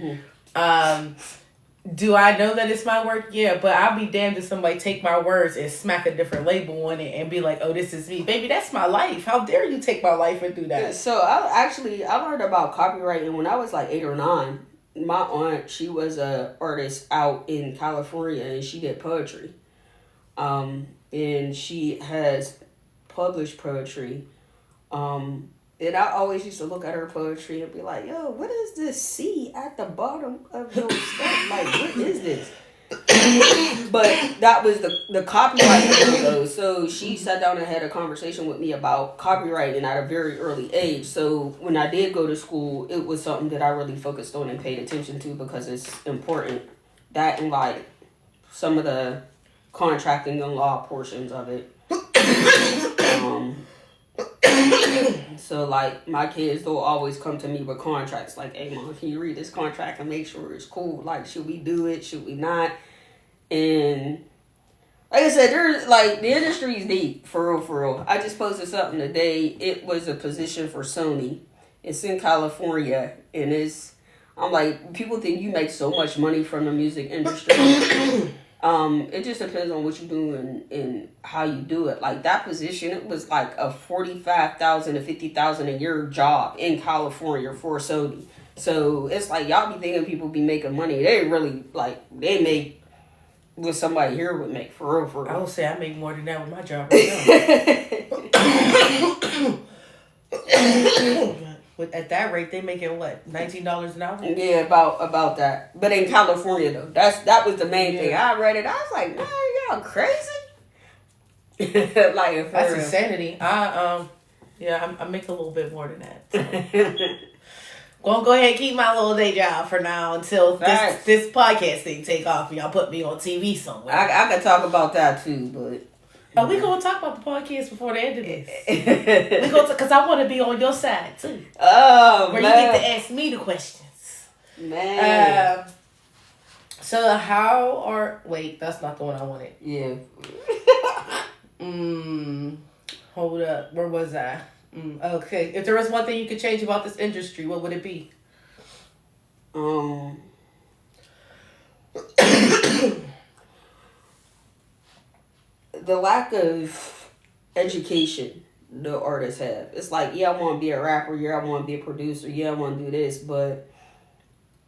Do I know that it's my work? Yeah, but I'll be damned if somebody take my words and smack a different label on it and be like, "Oh, this is me, baby. That's my life. How dare you take my life and do that?" So I learned about copywriting when I was like 8 or 9. My aunt, she was a artist out in California, and she did poetry. And she has published poetry. And I always used to look at her poetry and be like, yo, what is this C at the bottom of your stuff? Like, what is this? But that was the copyright though. So she sat down and had a conversation with me about copywriting at a very early age. So when I did go to school, it was something that I really focused on and paid attention to because it's important. That and like some of the contracting and law portions of it. So like my kids, they'll always come to me with contracts like, hey mom, can you read this contract and make sure it's cool? Like, should we do it? Should we not? And like I said, there's like the industry is deep for real, for real. I just posted something today. It was a position for Sony. It's in California, and I'm like, people think you make so much money from the music industry. It just depends on what you do and how you do it. Like that position, it was like a $45,000 to $50,000 a year job in California for Sony. So it's like y'all be thinking people be making money. They really they make what somebody here would make for real, for real. I would say I make more than that with my job right now. At that rate, they making what, $19 an hour? Yeah, about that. But in California though, that was the main thing. I read it. I was like, man, y'all crazy. Like that's insanity. I make a little bit more than that. So. Go ahead and keep my little day job for now until this podcast thing take off and y'all put me on TV somewhere. I could talk about that too, but. Oh, we gonna talk about the podcast before the end of this. We gonna because I want to be on your side too. Oh where man, you get to ask me the questions. Man. So wait, that's not the one I wanted. Yeah. Hold up. Where was I? Okay. If there was one thing you could change about this industry, what would it be? The lack of education the artists have. It's like, yeah, I want to be a rapper. Yeah, I want to be a producer. Yeah, I want to do this. But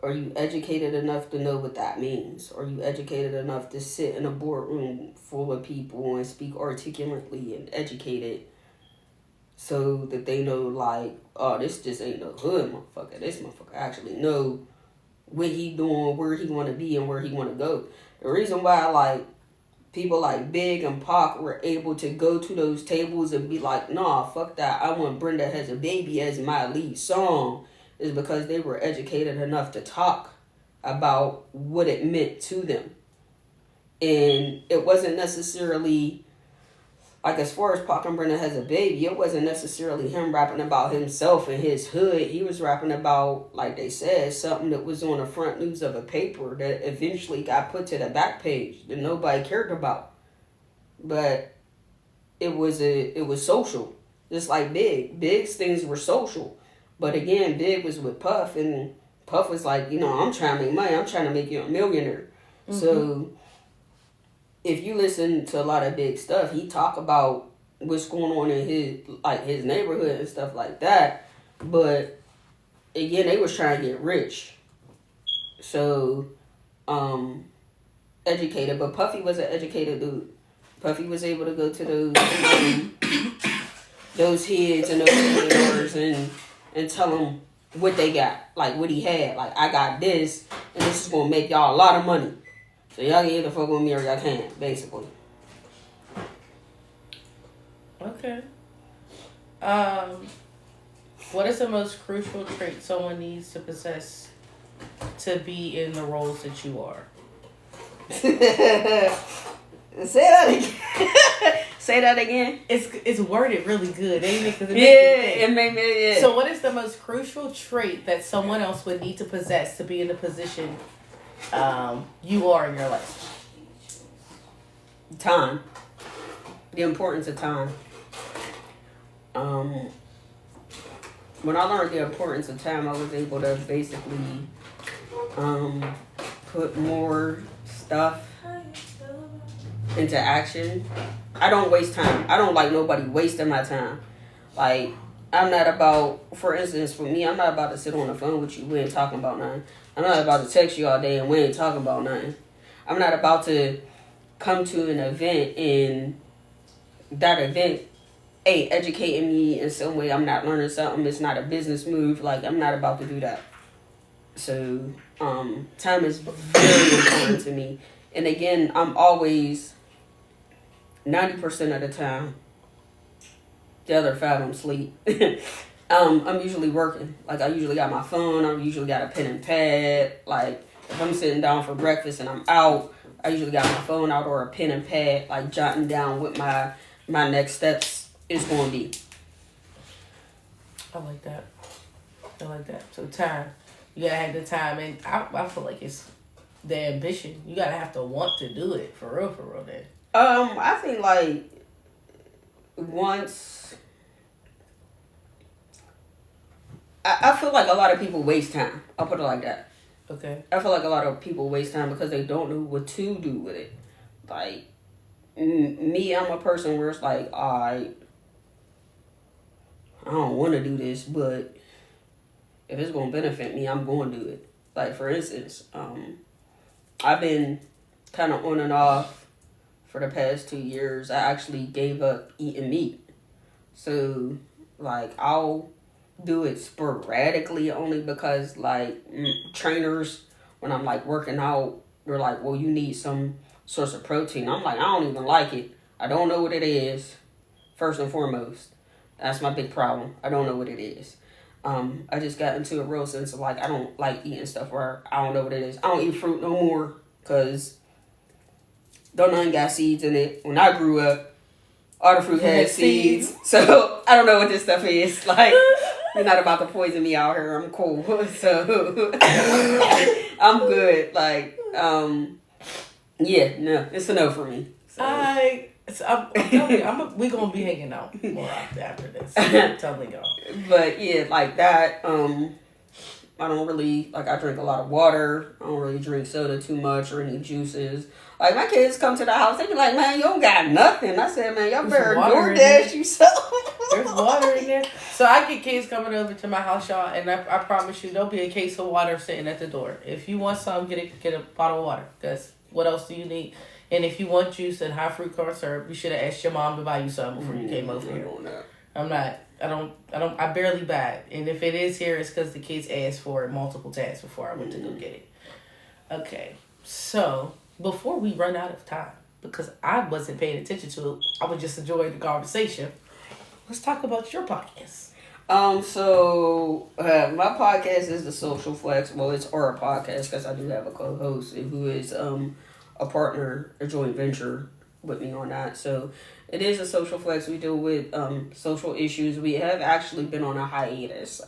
are you educated enough to know what that means? Are you educated enough to sit in a boardroom full of people and speak articulately and educated so that they know, like, oh, this just ain't no hood motherfucker. This motherfucker actually know what he doing, where he want to be, and where he want to go. The reason why, like, people like Big and Pac were able to go to those tables and be like, nah, fuck that. I want Brenda Has a Baby as my lead song is because they were educated enough to talk about what it meant to them. And it wasn't necessarily, like as far as Pac and Brenda Has a Baby, it wasn't necessarily him rapping about himself and his hood. He was rapping about, like they said, something that was on the front news of a paper that eventually got put to the back page that nobody cared about. But it was social. Just like Big. Big's things were social. But again, Big was with Puff, and Puff was like, I'm trying to make money. I'm trying to make you a millionaire. Mm-hmm. So if you listen to a lot of Big stuff, he talk about what's going on in his neighborhood and stuff like that. But again, they was trying to get rich. So educated. But Puffy was an educated dude. Puffy was able to go to those heads and those millionaires and tell them what they got, like what he had. Like, I got this, and this is gonna make y'all a lot of money. So y'all can either fuck with me or y'all can't, basically. Okay. What is the most crucial trait someone needs to possess to be in the roles that you are? Say that again. Say that again. It's worded really good, ain't it? It made me. Yeah. So, what is the most crucial trait that someone else would need to possess to be in the position you are in your life? Time. The importance of time. When I learned the importance of time, I was able to basically put more stuff into action. I don't waste time. I don't like nobody wasting my time. Like, I'm not about, for instance, for me, I'm not about to sit on the phone with you. We ain't talking about nothing. I'm not about to text you all day and we ain't talking about nothing. I'm not about to come to an event and that event ain't educating me in some way. I'm not learning something. It's not a business move. Like, I'm not about to do that. So, time is very important to me. And again, I'm always 90% of the time. The other 5 I'm asleep. I'm usually working. Like, I usually got my phone. I usually got a pen and pad. Like, if I'm sitting down for breakfast and I'm out, I usually got my phone out or a pen and pad, like jotting down what my next steps is going to be. I like that. So time. You gotta have the time. And I feel like it's the ambition. You gotta have to want to do it. For real, then. I think, like, once... I feel like a lot of people waste time. I'll put it like that. Okay. I feel like a lot of people waste time because they don't know what to do with it. Like, me, I'm a person where it's like, I don't want to do this, but if it's going to benefit me, I'm going to do it. Like, for instance, I've been kind of on and off for the past 2 years. I actually gave up eating meat. So, like, I'll do it sporadically only because, like, trainers, when I'm, like, working out, they're like, well, you need some source of protein. I'm like, I don't even like it. I don't know what it is, first and foremost. That's my big problem. I don't know what it is. I just got into a real sense of, like, I don't like eating stuff where I don't know what it is. I don't eat fruit no more because don't none got seeds in it. When I grew up, all the fruit had seeds. So I don't know what this stuff is. Like, you're not about to poison me out here. I'm cool. So I'm good. Like, yeah, no, it's a no for me. So. I'm telling you, we gonna be hanging out more after this. I'm telling y'all. But yeah, like that. I don't really I drink a lot of water. I don't really drink soda too much or any juices. Like, my kids come to the house, they be like, man, you don't got nothing. I said, man, y'all better DoorDash you something. There's water in there. So I get kids coming over to my house, y'all, and I promise you, there'll be a case of water sitting at the door. If you want some, get a bottle of water. Because what else do you need? And if you want juice and high fructose syrup, you should have asked your mom to buy you some before you came over here. I barely buy it. And if it is here, it's because the kids asked for it multiple times before I went to go get it. Okay, so before we run out of time, because I wasn't paying attention to it, I was just enjoying the conversation. Let's talk about your podcast. My podcast is the Social Flex. Well, it's our podcast because I do have a co-host who is a partner, a joint venture with me on that. So it is a Social Flex. We deal with social issues. We have actually been on a hiatus.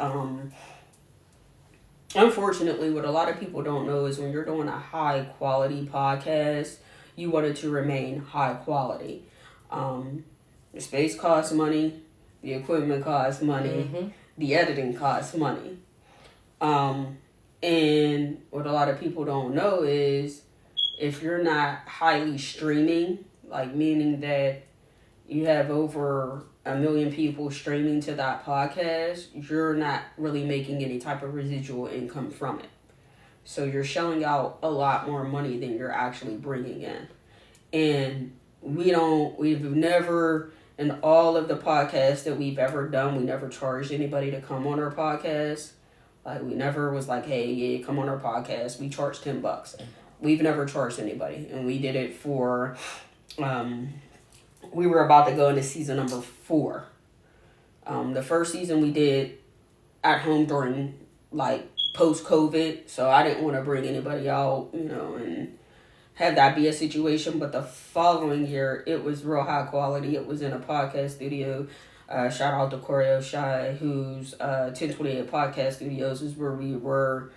Unfortunately, what a lot of people don't know is when you're doing a high quality podcast, you want it to remain high quality. The space costs money. The equipment costs money. Mm-hmm. The editing costs money. And what a lot of people don't know is if you're not highly streaming, like meaning that you have over 1 million people streaming to that podcast, you're not really making any type of residual income from it. So you're shelling out a lot more money than you're actually bringing in. And we've never, in all of the podcasts that we've ever done, we never charged anybody to come on our podcast. Like, we never was like, hey, yeah, come on our podcast. We charge $10. we've never charged anybody, and we did it for. We were about to go into season number 4. The first season we did at home during like post-COVID, so I didn't want to bring anybody out, and have that be a situation. But the following year, it was real high quality. It was in a podcast studio. Shout out to Choreo Shy, whose 1028 Podcast Studios is where we were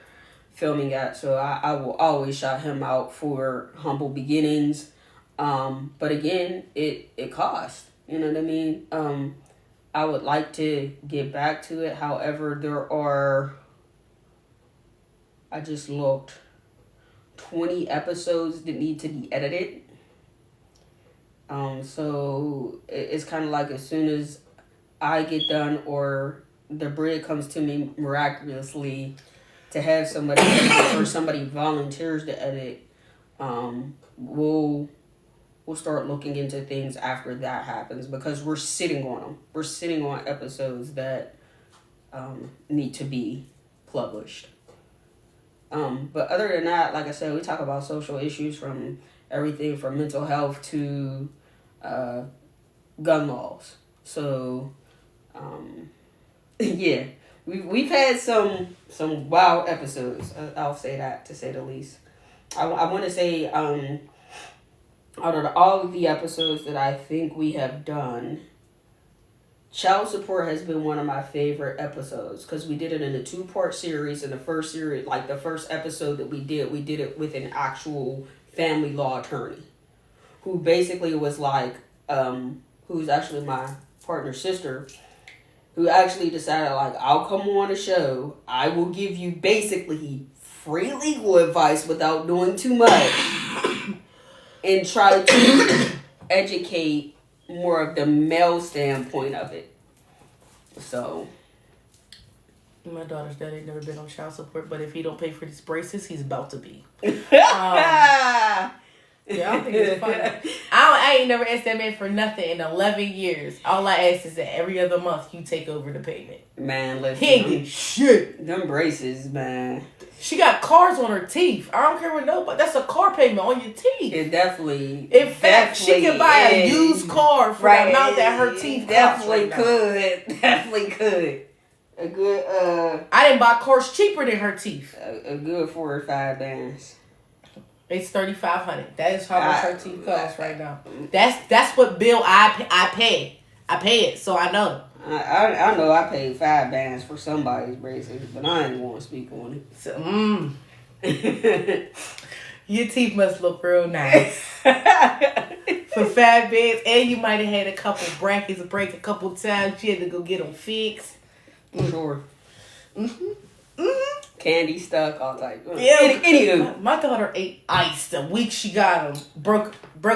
filming at. So I will always shout him out for humble beginnings. But again, it cost. You know what I mean? I would like to get back to it. However, there are, I just looked, 20 episodes that need to be edited. So it's kind of like as soon as I get done or the bread comes to me miraculously to have somebody or somebody volunteers to edit, we'll start looking into things after that happens, because we're sitting on them. We're sitting on episodes that need to be published. But other than that, like I said, we talk about social issues from everything from mental health to gun laws. So, yeah, we've had some wild episodes. I'll say that, to say the least. I want to say, out of all of the episodes that I think we have done, child support has been one of my favorite episodes, because we did it in a 2-part series. In the first series, like the first episode that we did it with an actual family law attorney, who basically was like, who's actually my partner's sister, who actually decided, like, I'll come on a show, I will give you basically free legal advice without doing too much, and try to educate more of the male standpoint of it. So, my daughter's dad ain't never been on child support, but if he don't pay for these braces, he's about to be. Yeah, I think it's funny. I ain't never asked that man for nothing in 11 years. All I ask is that every other month you take over the payment. Man, listen. He ain't get shit. Them braces, man. She got cars on her teeth. I don't care what nobody. That's a car payment on your teeth. It definitely. In fact, she could buy a used car for the amount that her teeth definitely cost. Could. Definitely could. A good. I didn't buy cars cheaper than her teeth. A good 4 or 5 bands. It's $3,500. That is how much her teeth cost right now. That's what bill I pay. I pay it, so I know. I know I paid 5 bands for somebody's braces, but I ain't want to speak on it. So, your teeth must look real nice. For 5 bands, and you might have had a couple brackets break a couple times. You had to go get them fixed. Sure. Candy stuck, all type. Yeah. Anywho, my daughter ate ice the week she got them. Broke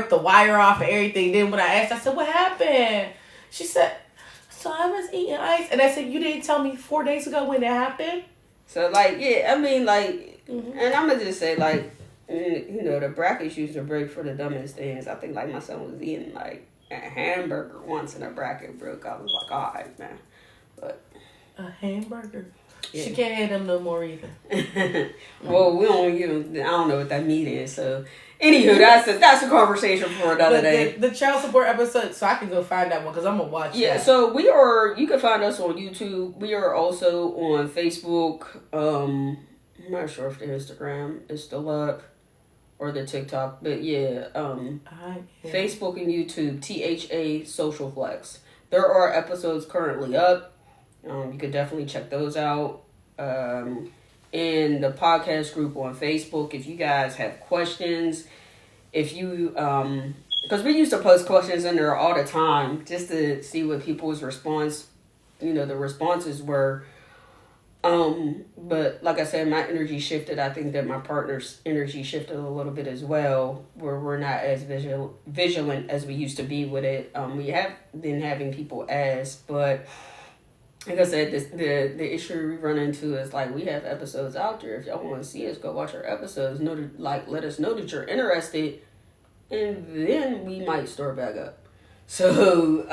the wire off and everything. Then when I asked, I said, "What happened?" She said, "So I was eating ice." And I said, "You didn't tell me 4 days ago when that happened?" So, like, yeah, I mean, like, and I'm going to just say, like, the brackets used to break for the dumbest things. I think, like, my son was eating, like, a hamburger once and a bracket broke. I was like, all right, man. But a hamburger? Yeah. She can't have them no more either. Well, we don't I don't know what that meat is, so... Anywho, that's a conversation for another day. The child support episode, so I can go find that one, because I'm going to watch that. Yeah, so you can find us on YouTube. We are also on Facebook. I'm not sure if the Instagram is still up or the TikTok, but yeah, Facebook and YouTube, THA Social Flex. There are episodes currently up. You could definitely check those out. In the podcast group on Facebook, if you guys have questions, if you because we used to post questions in there all the time just to see what people's response, the responses were. But like I said, my energy shifted. I think that my partner's energy shifted a little bit as well, where we're not as vigilant as we used to be with it. We have been having people ask, but like I said, the issue we run into is, like, we have episodes out there. If y'all want to see us, go watch our episodes. Let us know that you're interested, and then we might start back up. So,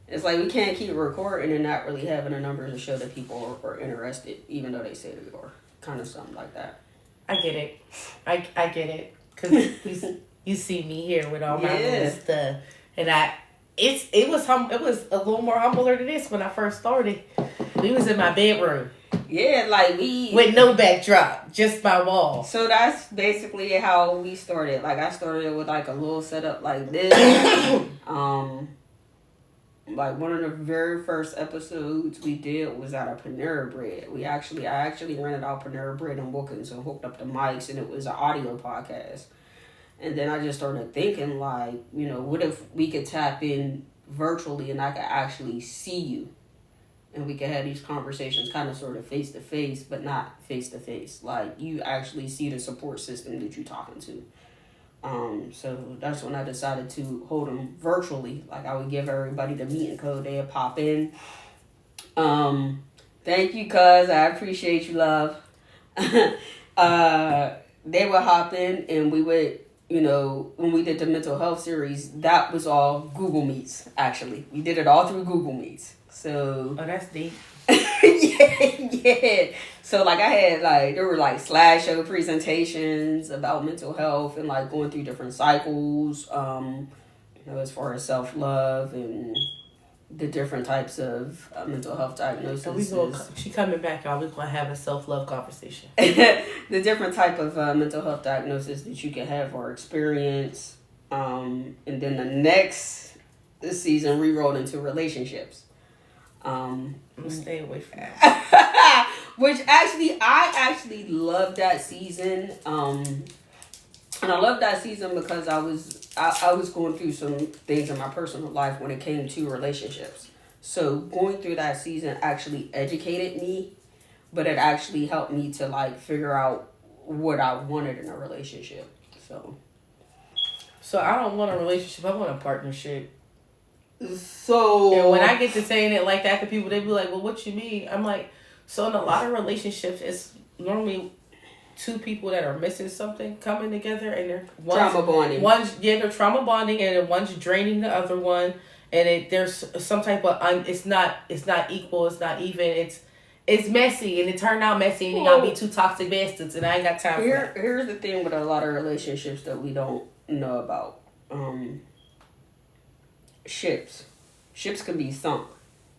it's like we can't keep recording and not really having a number to show that people are interested, even though they say they are. Kind of something like that. I get it. I get it. Because you see me here with all my little stuff. And it was a little more humbler than this when I first started. We was in my bedroom. Yeah, like we... With no backdrop, just my wall. So that's basically how we started. Like, I started with, like, a little setup like this. Like, one of the very first episodes we did was out of Panera Bread. I actually rented out Panera Bread in Wilkins and hooked up the mics, and it was an audio podcast. And then I just started thinking, like, you know, what if we could tap in virtually and I could actually see you? And we could have these conversations kind of sort of face to face, but not face to face. Like, you actually see the support system that you're talking to. So that's when I decided to hold them virtually. Like, I would give everybody the meeting code. They would pop in. Thank you, cuz. I appreciate you, love. They would hop in and we would, you know, when we did the mental health series, that was all Google Meets, actually. We did it all through Google Meets. So... Oh, that's deep. yeah. So, like, I had, like, there were, like, slideshow presentations about mental health and, like, going through different cycles, you know, as far as self-love and the different types of mental health diagnoses. So she coming back, y'all. We're going to have a self-love conversation. The different type of mental health diagnosis that you can have or experience. And then the next season, we rolled into relationships. I'm gonna stay away from that. Which I actually loved that season. And I loved that season because I was going through some things in my personal life when it came to relationships. So going through that season actually educated me, but it actually helped me to, like, figure out what I wanted in a relationship. So I don't want a relationship, I want a partnership. So... And when I get to saying it like that to people, they be like, well, what you mean? I'm like, so in a lot of relationships, it's normally two people that are missing something coming together, and they're trauma bonding. They're trauma bonding, and then one's draining the other one, and there's some type of it's not equal, it's not even, it's messy, and it turned out messy, and y'all be two toxic bastards, and I ain't got time for that. Here's the thing with a lot of relationships that we don't know about. Ships can be sunk.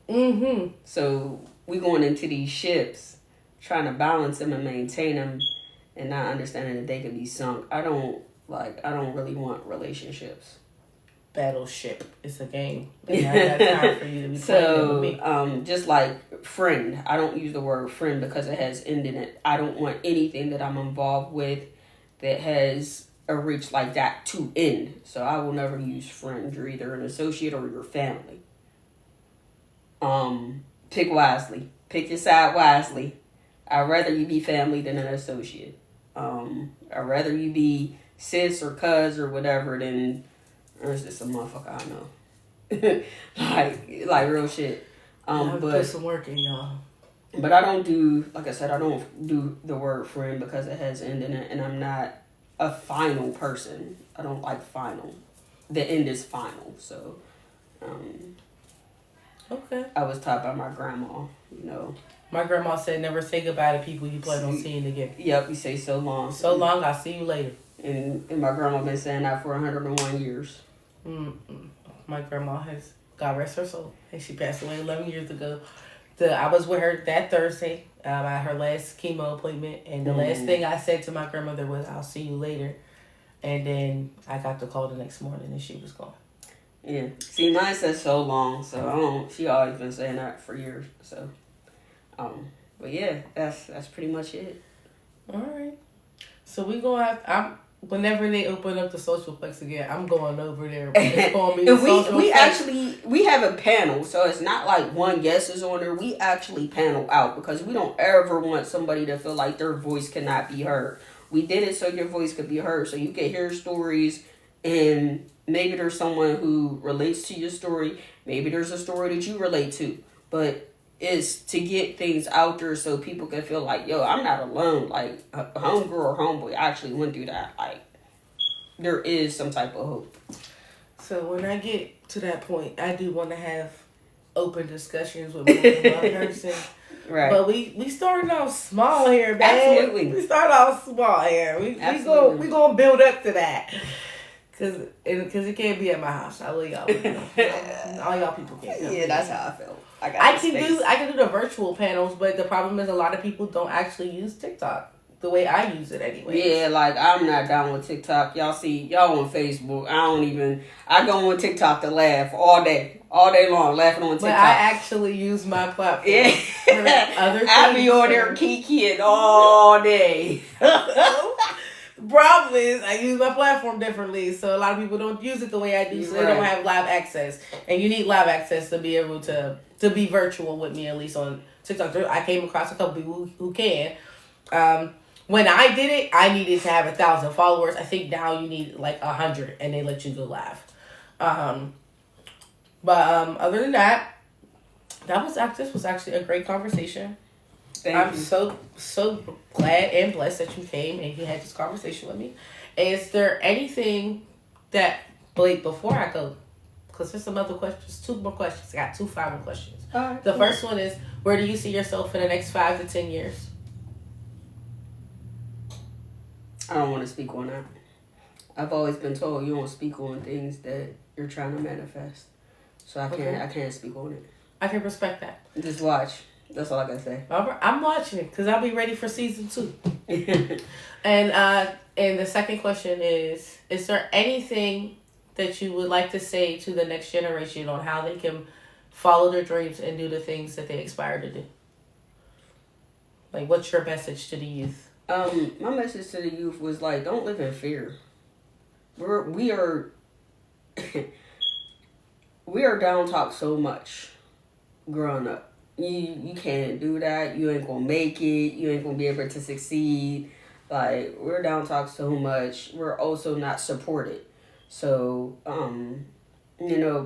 Mm-hmm. So we going into these ships trying to balance them and maintain them and not understanding that they can be sunk. I don't really want relationships. Battleship. It's a game. And I got time for you to be playing with me. Just like friend. I don't use the word friend because it has end in it. I don't want anything that I'm involved with that has a reach like that to end. So I will never use friend. You're either an associate or your family. Pick wisely. Pick your side wisely. I'd rather you be family than an associate. I'd rather you be sis or cuz or whatever than it's just a motherfucker I know. like real shit. But put some work in, y'all. But I don't do, like I said, I don't do the word friend because it has end in it, and I'm not a final person. I don't like final. The end is final. So, okay. I was taught by my grandma, you know. My grandma said never say goodbye to people you plan on seeing again. Yep, you say so long. So long, I'll see you later. And my grandma been saying that for 101 years. My grandma has, God rest her soul, and she passed away 11 years ago. I was with her that Thursday at her last chemo appointment, and the last thing I said to my grandmother was, I'll see you later. And then I got the call the next morning, and she was gone. Yeah. See, mine says so long, so she always been saying that for years, so... but yeah, that's pretty much it. All right. So we gonna have whenever they open up the social flex again, I'm going over there. It's gonna be we have a panel, so it's not like one guest is on there. We actually panel out because we don't ever want somebody to feel like their voice cannot be heard. We did it so your voice could be heard, so you can hear stories, and maybe there's someone who relates to your story. Maybe there's a story that you relate to, but is to get things out there so people can feel like, yo, I'm not alone. Like, a homegirl or homeboy actually went through that. Like, there is some type of hope. So when I get to that point, I do want to have open discussions with more than one person. Right. But we started off small here, man. Absolutely. We started off small here. We gonna build up to that. Cause it can't be at my house. I love y'all. All y'all people can't come. Yeah, that's how I feel. I can do the virtual panels, but the problem is a lot of people don't actually use TikTok the way I use it anyway. Yeah, like I'm not down with TikTok. Y'all on Facebook. I go on TikTok to laugh all day long, laughing on TikTok. But I actually use my platform. Yeah. For other things. I be on there kikiing all day. Problem is, I use my platform differently, so a lot of people don't use it the way I do, so they don't have live access. And you need live access to be able to be virtual with me, at least on TikTok. I came across a couple people who can. When I did it, I needed to have 1,000 followers. I think now you need like 100, and they let you go live. Other than that, this was actually a great conversation. I'm so glad and blessed that you came and you had this conversation with me. Is there anything that, Blake, before I go, because there's some other questions, 2 more questions. I got 2 final questions. The first one is, where do you see yourself in the next 5 to 10 years? I don't want to speak on that. I've always been told you don't speak on things that you're trying to manifest. So I can't speak on it. I can respect that. Just watch. That's all I gotta say. I'm watching it because I'll be ready for season 2. And the second question is there anything that you would like to say to the next generation on how they can follow their dreams and do the things that they aspire to do? Like, what's your message to the youth? My message to the youth was like, don't live in fear. We are down talked so much growing up. You can't do that. You ain't gonna make it. You ain't gonna be able to succeed. Like, we're down talked so much. We're also not supported. So,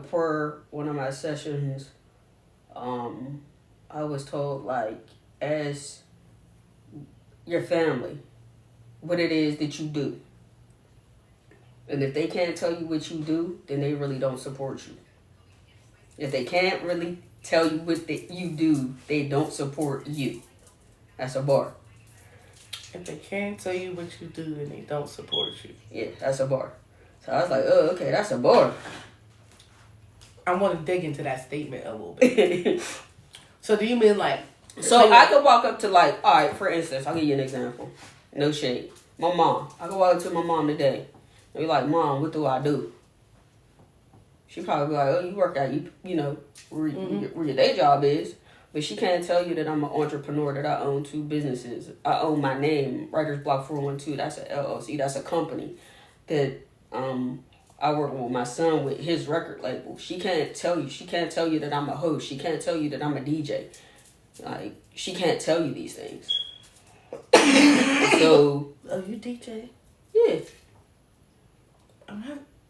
for one of my sessions, I was told, like, as your family, what it is that you do. And if they can't tell you what you do, then they really don't support you. If they can't really tell you what you do, they don't support you. That's a bar. If they can't tell you what you do, then they don't support you. Yeah, that's a bar. So I was like, oh, okay, that's a bar. I want to dig into that statement a little bit. So do you mean like... So I could walk up to, like, all right, for instance, I'll give you an example. No shade. My mom. I could walk up to my mom today and be like, Mom, what do I do? She probably be like, oh, you work out, where your day job is. But she can't tell you that I'm an entrepreneur, that I own 2 businesses. I own my name, Writer's Block 412. That's an LLC. That's a company that I work with my son with his record label. She can't tell you. She can't tell you that I'm a host. She can't tell you that I'm a DJ. Like, she can't tell you these things. So... Oh, you DJ? Yeah.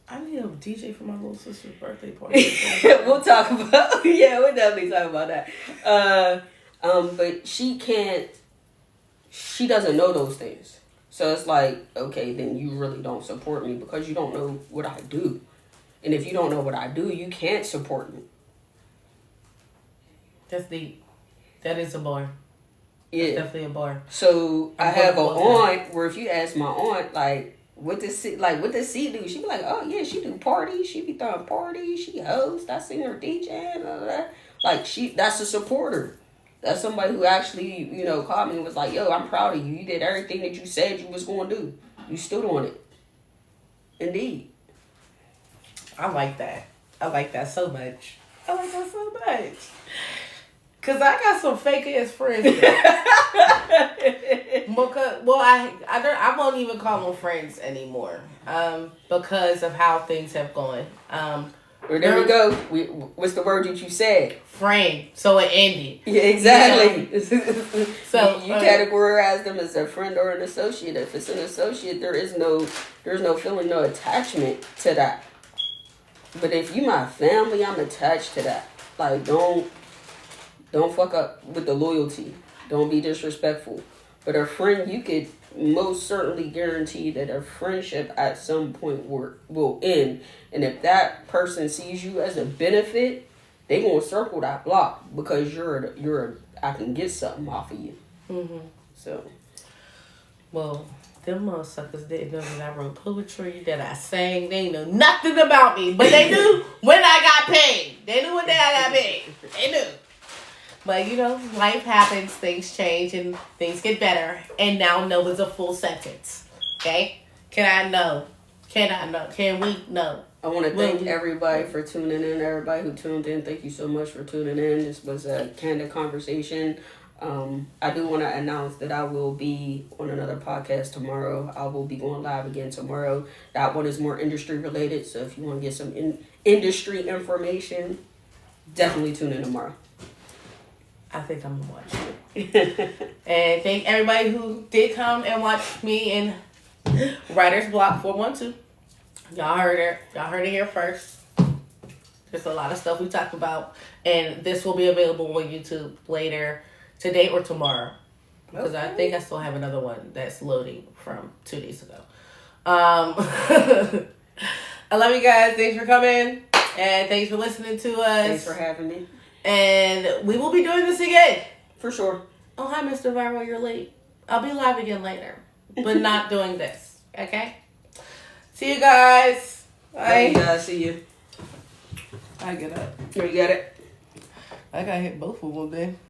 I need a DJ for my little sister's birthday party. We'll definitely talk about that. But she doesn't know those things. So it's like, okay, then you really don't support me because you don't know what I do. And if you don't know what I do, you can't support me. That's deep. That is a bar. Yeah. That's definitely a bar. So I have an aunt where if you ask my aunt, like, what does she do? She be like, oh yeah, she do parties. She be throwing parties. She hosts. I seen her DJing. Like, that's a supporter. That's somebody who actually, called me and was like, yo, I'm proud of you. You did everything that you said you was going to do. You stood on it. Indeed. I like that. I like that so much. Cause I got some fake ass friends. I won't even call them friends anymore. Because of how things have gone. Well, there we go. What's the word that you said? Friend. So it ended. Yeah, exactly. So you categorize them as a friend or an associate. If it's an associate, there's no feeling, no attachment to that. But if you my family, I'm attached to that. Like, don't fuck up with the loyalty. Don't be disrespectful. But a friend, you could most certainly guarantee that a friendship at some point will end. And if that person sees you as a benefit, they gonna circle that block because I can get something off of you. Mm-hmm. So, well, them motherfuckers didn't know that I wrote poetry, that I sang. They know nothing about me, but they knew when I got paid. They knew when I got paid. They knew. But you know, life happens, things change, and things get better. And now no is a full sentence. Okay? Can I know? Can I know? Can we know? I want to thank everybody for tuning in. Everybody who tuned in, thank you so much for tuning in. This was a candid conversation. I do want to announce that I will be on another podcast tomorrow. I will be going live again tomorrow. That one is more industry related. So if you want to get some industry information, definitely tune in tomorrow. I think I'm going to watch it. And thank everybody who did come and watch me in Writer's Block 412. Y'all heard it. Y'all heard it here first. There's a lot of stuff we talked about. And this will be available on YouTube later today or tomorrow. Because I think I still have another one that's loading from 2 days ago. I love you guys. Thanks for coming. And thanks for listening to us. Thanks for having me. And we will be doing this again. For sure. Oh, hi, Mr. Viral. You're late. I'll be live again later. But not doing this. Okay? See you guys. Bye. Love you guys. See you. I get up. You got it. I got hit both of them then.